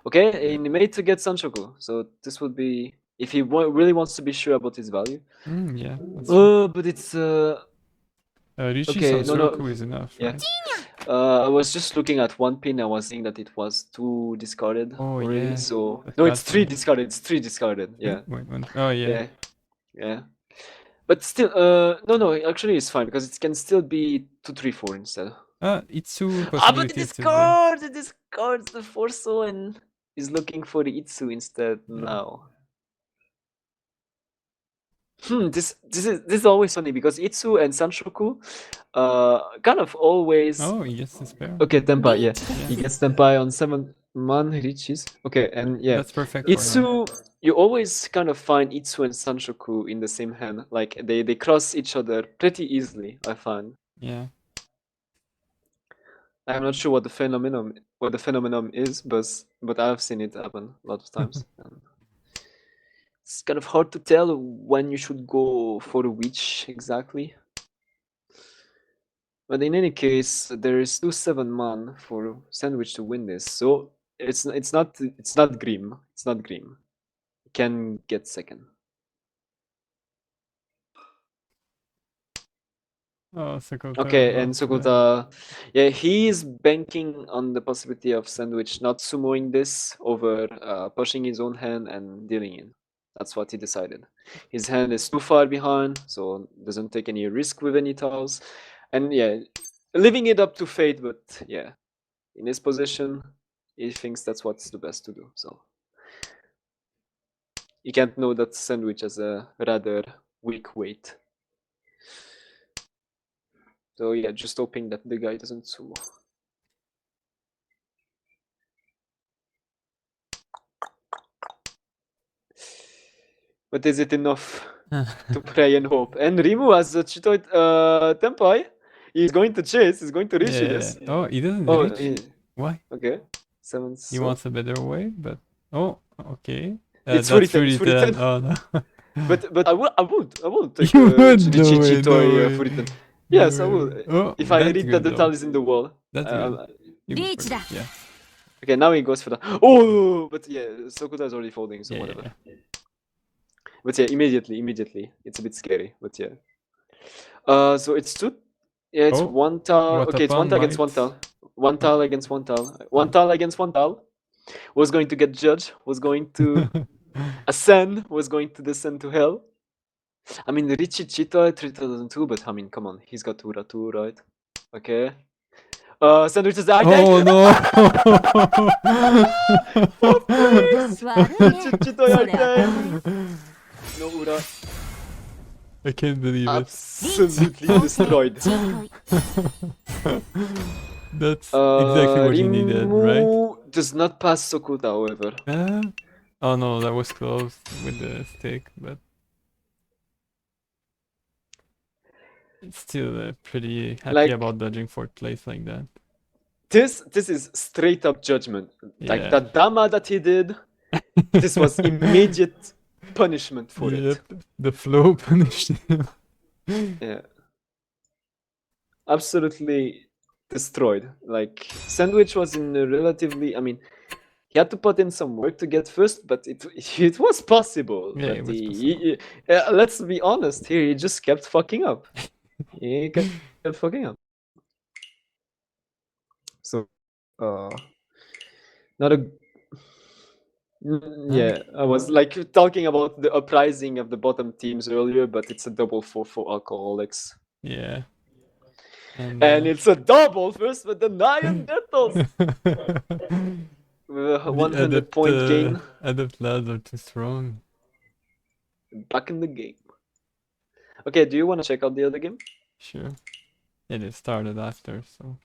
okay, and he made to get Sanshoku, so this would be if he really wants to be sure about his value. Yeah, that's true. But it's Rishi okay, no, Sansoku is enough, yeah. right? I was just looking at one pin. I was seeing that it was 2 discarded Oh, already. yeah. So That's no, bad it's for 3 me. discarded. It's 3 discarded. Yeah, Wait, oh, yeah. yeah. But still, no, actually it's fine because it can still be 2, 3, 4 instead. Itsu But possibility is still there. it discards the Forso and is looking for the Itsu instead now. This is always funny because Itsu and Sanshoku, kind of always. Oh, he gets the spare. Okay, Tempai, yeah. Yeah. He gets Tempai on 7 man reaches. Okay, and yeah. That's perfect for him. Itsu, you always kind of find Itsu and Sanshoku in the same hand. Like they cross each other pretty easily, I find. Yeah. I'm not sure what the phenomenon is, but I've seen it happen a lot of times. And it's kind of hard to tell when you should go for which exactly. But in any case, there is 2 7-man for Sandwich to win this, so it's not Grim. It's not Grim. He can get second. Oh, Sakota. Okay, and lost that. Sokota, yeah, he is banking on the possibility of Sandwich not sumoing this over pushing his own hand and dealing in. That's what he decided. His hand is too far behind, so doesn't take any risk with any tiles. And yeah, leaving it up to fate, but yeah, in his position, he thinks that's what's the best to do. So you can't know that Sandwich has a rather weak weight. So yeah, just hoping that the guy doesn't sumo. But is it enough to pray and hope. And Rimu has a Chitoid Tempai. He's going to chase. He's going to reach this. Oh, he doesn't Oh, reach. Why? okay. 7. He wants a better way, but oh, okay. It's That's Furitan, it's Furitan. Furitan. Oh no. But I won't take You would? No Richie way, no Chitoi way. Furitan. Yes, I No will. way. Oh, If I that's read the good, though. details in the wall. That's good. You go Reach for it, that. Yeah. Okay, now he goes for that. Oh, but yeah, Sokuta is already folding, so Yeah, whatever. yeah. But yeah, immediately. It's a bit scary, but yeah. So it's two. Yeah, it's Oh, one tile. what Okay, it's one upon tile against one might- tile. One tile against one tile. One tile against one tile. Was going to get judged. Was going to ascend. Was going to descend to hell. I mean, Richie Chito 3002, but I mean, come on, he's got Tura too, right? Okay. Sandwich is Oh no! 悪いね。ちょっとやりたい。それは No Ura. I can't believe it. Absolutely destroyed. チートイ That's exactly what you needed, right? Rimu does not pass Sokuta, however. Oh no, that was close with the stick, but it's still pretty happy Like- about dodging fourth place like that. This is straight up judgment. Like Yeah. the Dama that he did, this was immediate punishment for it. Yep, the flow punished him. Yeah. Absolutely destroyed. Like Sandwich was in a relatively, I mean, he had to put in some work to get first, but it was possible. Yeah, it But was let's be honest here, he just kept fucking up. He kept fucking up. So, not a. Yeah, I was like talking about the uprising of the bottom teams earlier, but it's a double for alcoholics. Yeah. And uh, it's a double first with the Nyan Nettles! With a the 100 point gain Adept lads are too strong. back in the game. Okay, do you want to check out the other game? Sure. It is started after, so.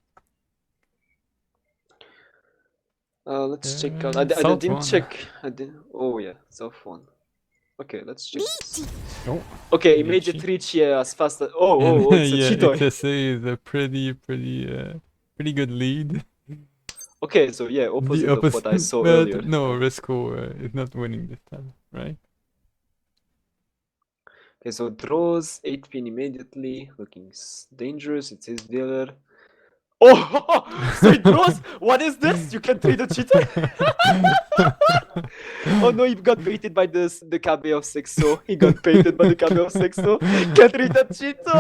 Let's check out. I South didn't one. check. I didn't. Oh yeah, South one. Okay, let's check. This. Oh. Okay, he made it Richie. reach here as fast as. Oh, it's a yeah, Chitoy. XSA is a pretty good lead. Okay, so yeah, opposite of what I saw but earlier. no, Risco is not winning this time, right? Okay, so draws 8 pin immediately, looking dangerous. It's his dealer. Oh, so he draws. What is this? You can trade a cheater. Oh no, he got baited by the KB of Sexo. He got baited by the KB of Sexo. Can't read that cheater.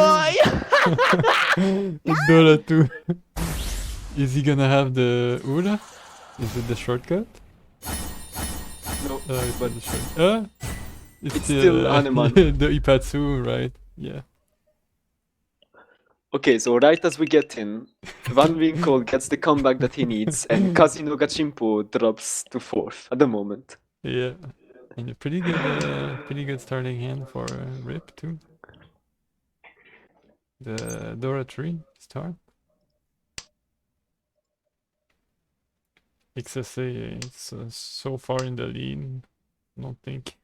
Dora too. Is he gonna have the Ura? Is it the shortcut? No, It's but not the short. It's still Hanuman. the Ipatsu, right? Yeah. okay, so right as we get in, Van Winkle gets the comeback that he needs, and Casino Gachimpo drops to 4th at the moment. Yeah. And a pretty good starting hand for Rip too. The Dora 3 start. XSA is so far in the lead. I don't think.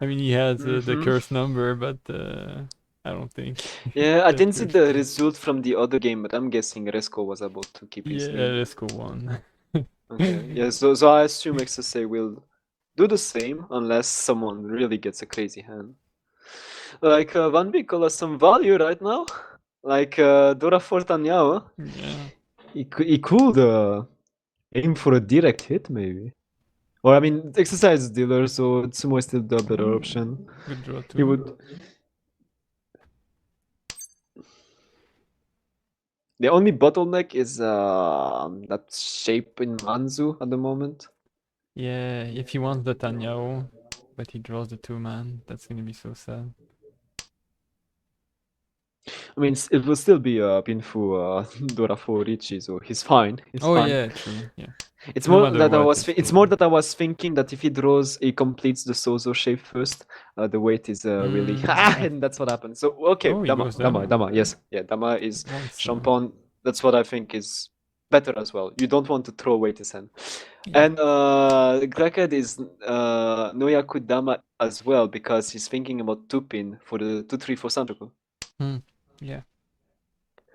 I mean, he has the Mhm. curse number, but I don't think. Yeah, I the didn't see curse- the result from the other game, but I'm guessing Resco was able to keep his Yeah, lead. let's go one. Okay, yeah, so I assume XSA will do the same unless someone really gets a crazy hand. Like Van Winkle has some value right now. Like Dora Fortaniao, Yeah. he could aim for a direct hit maybe. Or I mean, exercise dealer, so Tsumo is still the better option. Good draw too. He would. The only bottleneck is that shape in Manzu at the moment. Yeah, if he wants the Tanyao, but he draws the 2-man, that's gonna be so sad. I mean, it will still be Pinfu Dora for Richie, so he's fine. He's Oh fine. yeah, true. Yeah. It's No more matter that I what, was. it's It's still- more that I was thinking that if he draws, he completes the Sozo shape first. The weight is really, and that's what happened. So okay, Oh, he Dama, goes Dama, Dama. Dama. Yes, yeah, Dama is Once, Champon. That's what I think is better as well. You don't want to throw away this hand. Yeah. And Crackhead is Noyaku Dama as well because he's thinking about 2-pin for the 2-3 for Santoku. Yeah.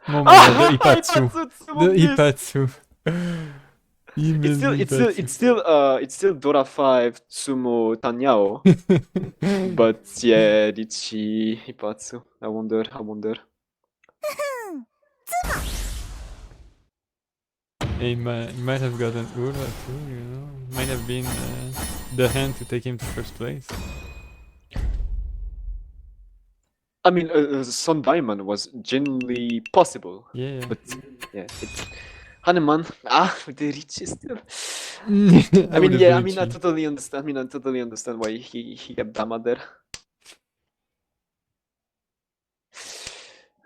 Momo, the Ipatsu. Ipatsu The missed! Ipatsu. He missed the It's still Dora 5 Tsumo Tanyao, but yeah, Richie Ipatsu. I wonder. ふん He might have gotten Ura too, you know. Might have been the hand to take him to first place. I mean, Sun Diamond was genuinely possible, Yeah. but yeah, Hanuman. The Richie still. I I mean, would've yeah, done I mean, I Richie. totally understand. I totally understand why he kept Dama there.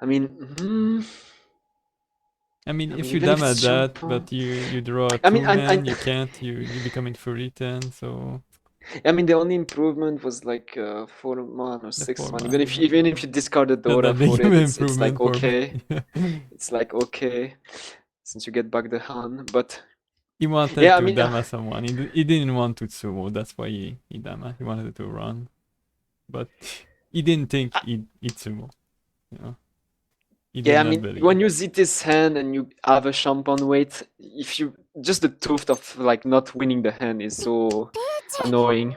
I mean, I mean, I if mean, you even if dam at it's that, Champa- but you draw a I mean, 2-man, you can't, you become Infuritan, so I mean, the only improvement was like 4-man or the 6-man. 4-man. Even if you discarded Not Dora that big for of it, an it's improvement like for me. okay. It's like okay, since you get back the Han. But He wanted yeah, I to mean, dama someone. He didn't want to sumo, that's why he dama. He wanted to run. But he didn't think he'd sumo. You know? He did yeah, I not mean, believe. when you see this hand and you have a Champagne weight, if you just the truth of like not winning the hand is so annoying.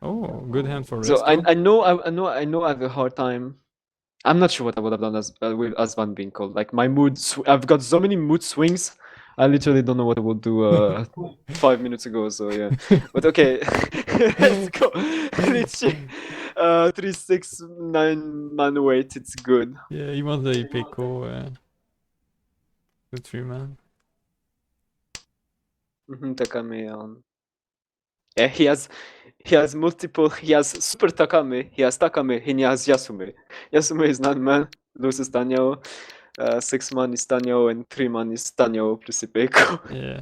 Oh, good hand for So Resto. I know I have a hard time. I'm not sure what I would have done as Van being called. Like my I've got so many mood swings. I literally don't know what I would do 5 minutes ago. So yeah, but okay, let's go. Richie, 369 man weight. It's good. Yeah, he wants the Ipeco, the 3-man. Takame on. Yeah, he has multiple. He has Super Takame. He has Takame. He has Yasume. Yasume is 9-man. Loses Tanyo. 6-man is Tanyo and 3-man is Tanyo plus Ipeco. Yeah.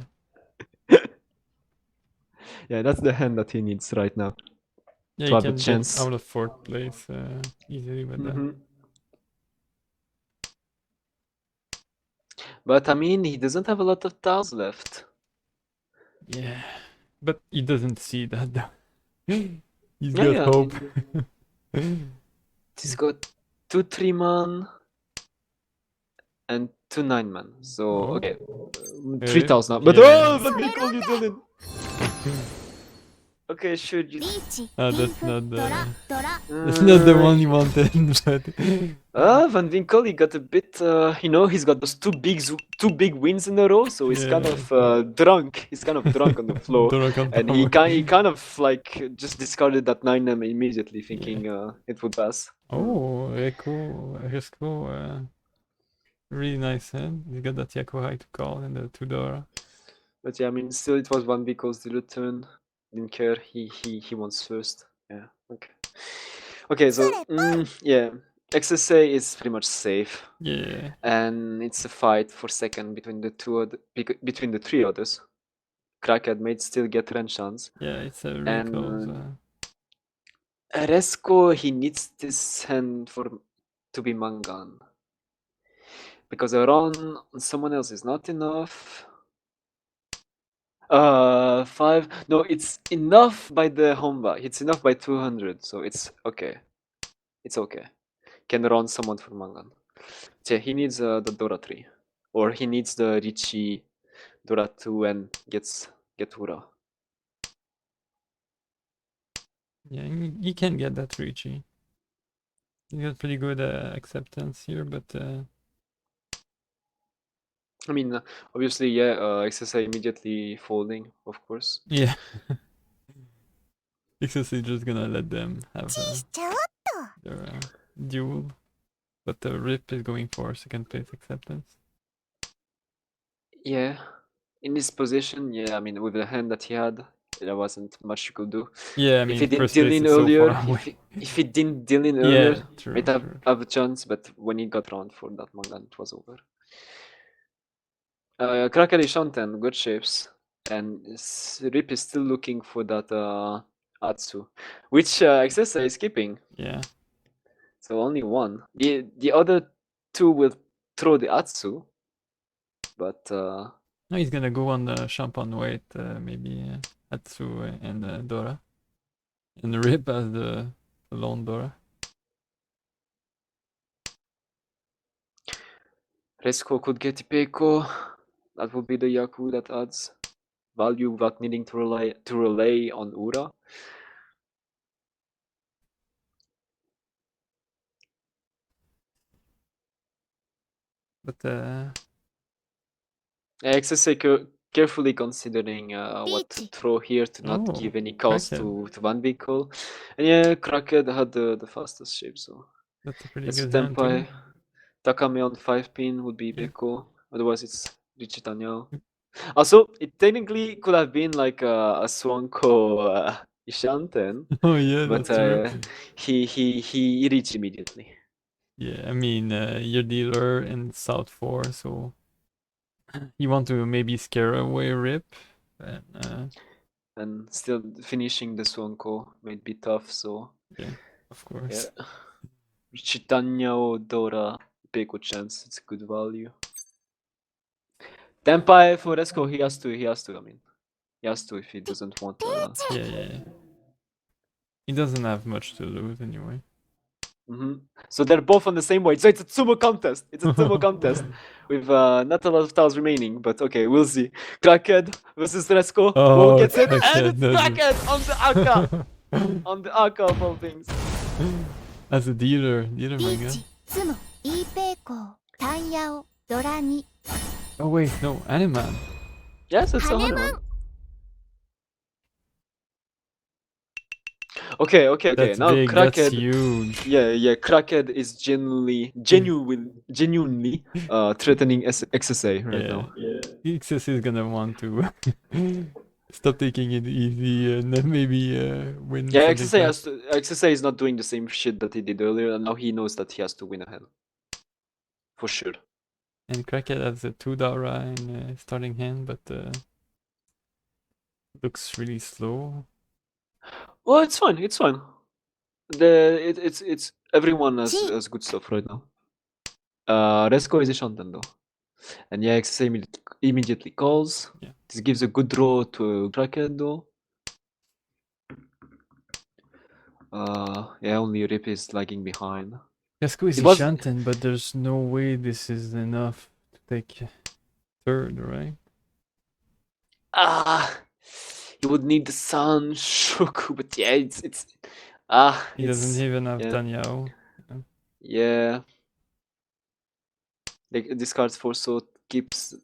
Yeah, that's the hand that he needs right now. Yeah, To he have a can chance. get out of 4th place easily with that. But I mean, he doesn't have a lot of tiles left. Yeah. But he doesn't see that though. He's Yeah, got yeah. hope. He's got 2 3-man and 2 9-man. So Oh. okay, Yeah. 3,000 now. But Yeah. oh, let me call you Dylan. Okay, sure. You... リーチ That's イン not フ the ドラドラ that's not the one you wanted. But Van Winkle, he got a bit, he's got those two big wins in a row, so he's kind Yeah. of drunk. He's kind of drunk on the floor, Drunk on and he kind of like just discarded that 9M immediately, thinking it would pass. Oh, Risco, really nice hand. He's got that Yakuhai to call and the Tudor. But yeah, I mean, still it was Van Winkle's dilute turn. Didn't care. He wants first. Yeah. Okay. Okay. So yeah, XSA is pretty much safe. Yeah. And it's a fight for second between the between the 3 others. Crackhead might still get Renshans. Yeah, it's a really close. Resko, he needs this hand to be Mangan. Because a run on someone else is not enough. 5. No, it's enough by the Honba. It's enough by 200, so it's okay. It's okay. Can run someone for Mangan. Yeah, he needs the Dora 3. Or he needs the Richie Dora 2 and get Ura. Yeah, you can get that Richie. You got pretty good acceptance here, but I mean, obviously, yeah, XSI immediately folding, of course. yeah. XSA just gonna let them have しちゃおう their duel. But the Rip is going for second place acceptance. Yeah, in this position, yeah, I mean, with the hand that he had, there wasn't much you could do. Yeah, I mean, if he didn't first deal place in is so earlier, far away. if he didn't deal in earlier, Yeah, true, might true. have a chance, but when he got round for that Mangan, it was over. Krakari Shanten, good shapes, and Rip is still looking for that Atsu, which XSA is keeping. Yeah. So only one. The other 2 will throw the Atsu, but No, he's gonna go on the Champagne weight, maybe Atsu and Dora. And Rip as the lone Dora. Resco could get Ipeco. That would be the Yaku that adds value without needing to rely on Ura. But XSA carefully considering what to Peachy. throw here to not Oh, give any cost Crackhead. to one vehicle. And yeah, Crackhead had the fastest shape, so That's a pretty that's good hand too. Tenpai. Takame on 5 pin would be Yeah. Beko. Otherwise, it's Richitanyao. Also, it technically could have been like a Swanko Ishanten, Oh yeah, but that's true. he reached immediately. Yeah, I mean, your dealer in South 4, so you want to maybe scare away Rip. And And still finishing the Swanko might be tough, so yeah, of course. yeah. Richitanyao, Dora, Beko chance, it's a good value. Tenpai for Resco, he has to, I mean, he has to if he doesn't want Yeah, yeah. He doesn't have much to lose anyway. So they're both on the same weight. So it's a sumo contest. It's a sumo contest with not a lot of tiles remaining. But okay, we'll see. Crackhead versus Resco. Oh, Who gets it? And Crackhead it's does it. Crackhead on the Aka. On the Aka of all things. As a dealer ピ manga. ーチ、ツモ、イーペイコー、タンヤオ、ドラに、 Oh wait, no, Animan. Yes, it's a Haneman. Haneman. Okay. That's Now big, that's Crackhead. huge. Yeah. Crackhead is genuinely threatening XSA right Yeah. now. XS is gonna want to stop taking it easy and then maybe win. Yeah, something XSA is not doing the same shit that he did earlier, and now he knows that he has to win ahead. For sure. And Crackhead has a 2 Dara in starting hand, but looks really slow. Well, it's fine. It's everyone has good stuff right now. Resco is a Shanten though, and yeah, XSA immediately calls. Yeah. This gives a good draw to Crackhead though. Yeah, only Rip is lagging behind. Casco is It was- Shanten, but there's no way this is enough to take third, right? You would need the Sun Shoku, but yeah, it's He doesn't even have yeah. Tanyao. Yeah. This card's force keeps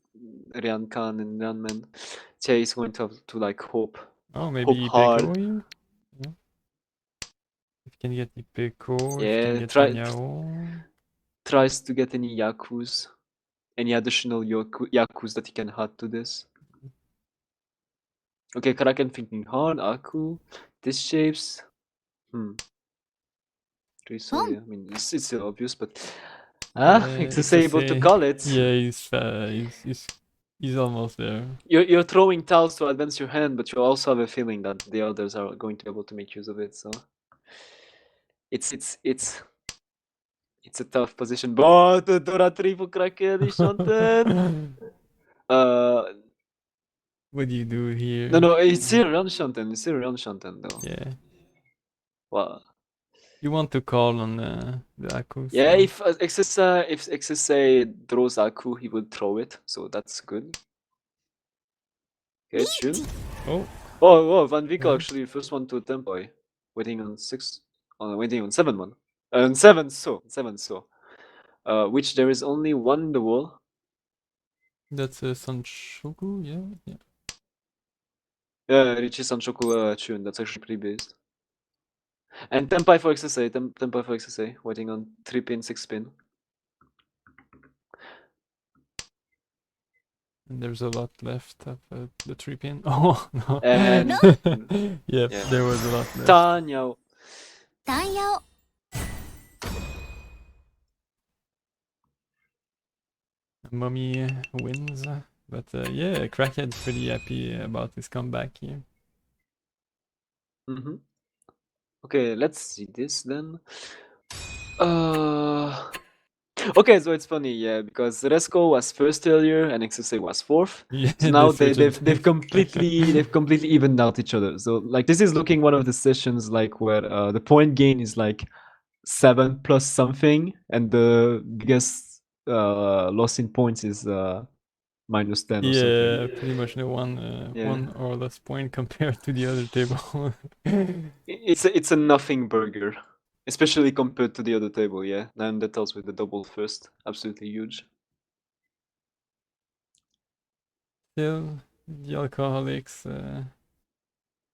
Ryankan and Ranman. Che is going to have to like hope. Oh, maybe hard. Ipeko here? Yeah. If you can get Ipeko, if you Yeah, can get try- Tanyao. Tries to get any Yakus. Any additional Yakus that he can add to this. Okay, Kraken thinking hard. Aku. This shapes. So, yeah, I mean, it's still obvious, but it's able to XSA. call it. Yeah, he's almost there. You're throwing tiles to advance your hand, but you also have a feeling that the others are going to be able to make use of it. So it's a tough position. But the Dora 3 for Kraken is Shanten. What do you do here? No, it's still around Shanten. It's still around Shanten though. Yeah. Wow. You want to call on the Aku? Yeah, so- if XSA draws Aku, he will throw it, so that's good. Okay, chill. Oh, Van Vika Yeah. actually first one to Tempai, waiting on 6, waiting on 7-1. And 7 so. Which there is only one in the wall. That's a Sanshoku, yeah. Yeah, Richie Sanshoku tune, that's actually pretty based. And Tempai for XSA, Tempai for XSA, waiting on 3 pin, 6 pin. And there's a lot left of the 3 pin. Oh, no. And Yep, Yeah. there was a lot left. Tanyao. タンヤオ、 Mummy wins, but yeah, Crackhead's pretty happy about his comeback here. Okay, let's see this then. Okay, so it's funny, yeah, because Resco was first earlier and XSA was fourth. Yeah, So now switched it they've back. completely evened out each other. So like this is looking one of the sessions like where the point gain is like 7 plus something, and the biggest loss in points is minus 10 or something. Yeah, pretty much no one Yeah. one or less point compared to the other table. It's a nothing burger, especially compared to the other table. Yeah, Neanderthals with the double first, absolutely huge. Still, the alcoholics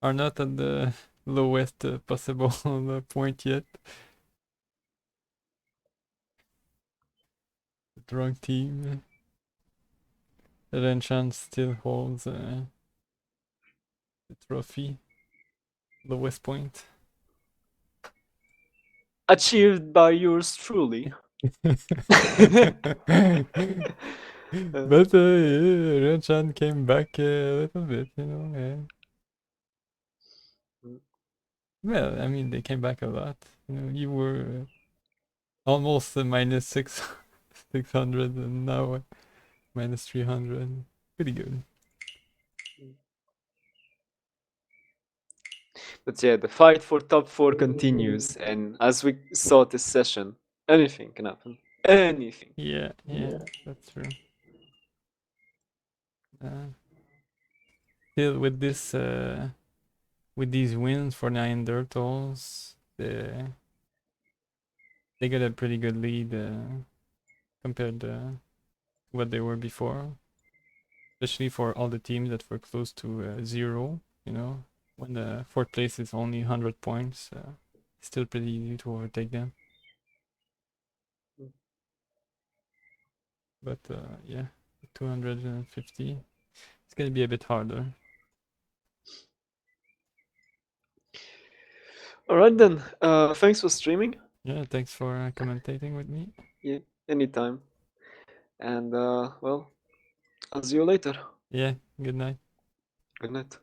are not at the lowest possible point yet. The drunk team. Renchan still holds the trophy. Lowest point. Achieved by yours truly. But Renchan came back a little bit, you know. Yeah. Well, I mean, they came back a lot. You know, you were almost minus 600 and now minus 300. Pretty good. But yeah, the fight for top 4 continues, and as we saw this session, anything can happen. Anything. Yeah, that's true. Still with this with these wins for Neanderthals, they got a pretty good lead compared to what they were before. Especially for all the teams that were close to 0, you know, when the fourth place is only 100 points, it's still pretty easy to overtake them. But yeah, 250, it's gonna be a bit harder. Alright then, thanks for streaming. Yeah, thanks for commentating with me. Yeah, anytime. And well, I'll see you later. Yeah, good night. Good night.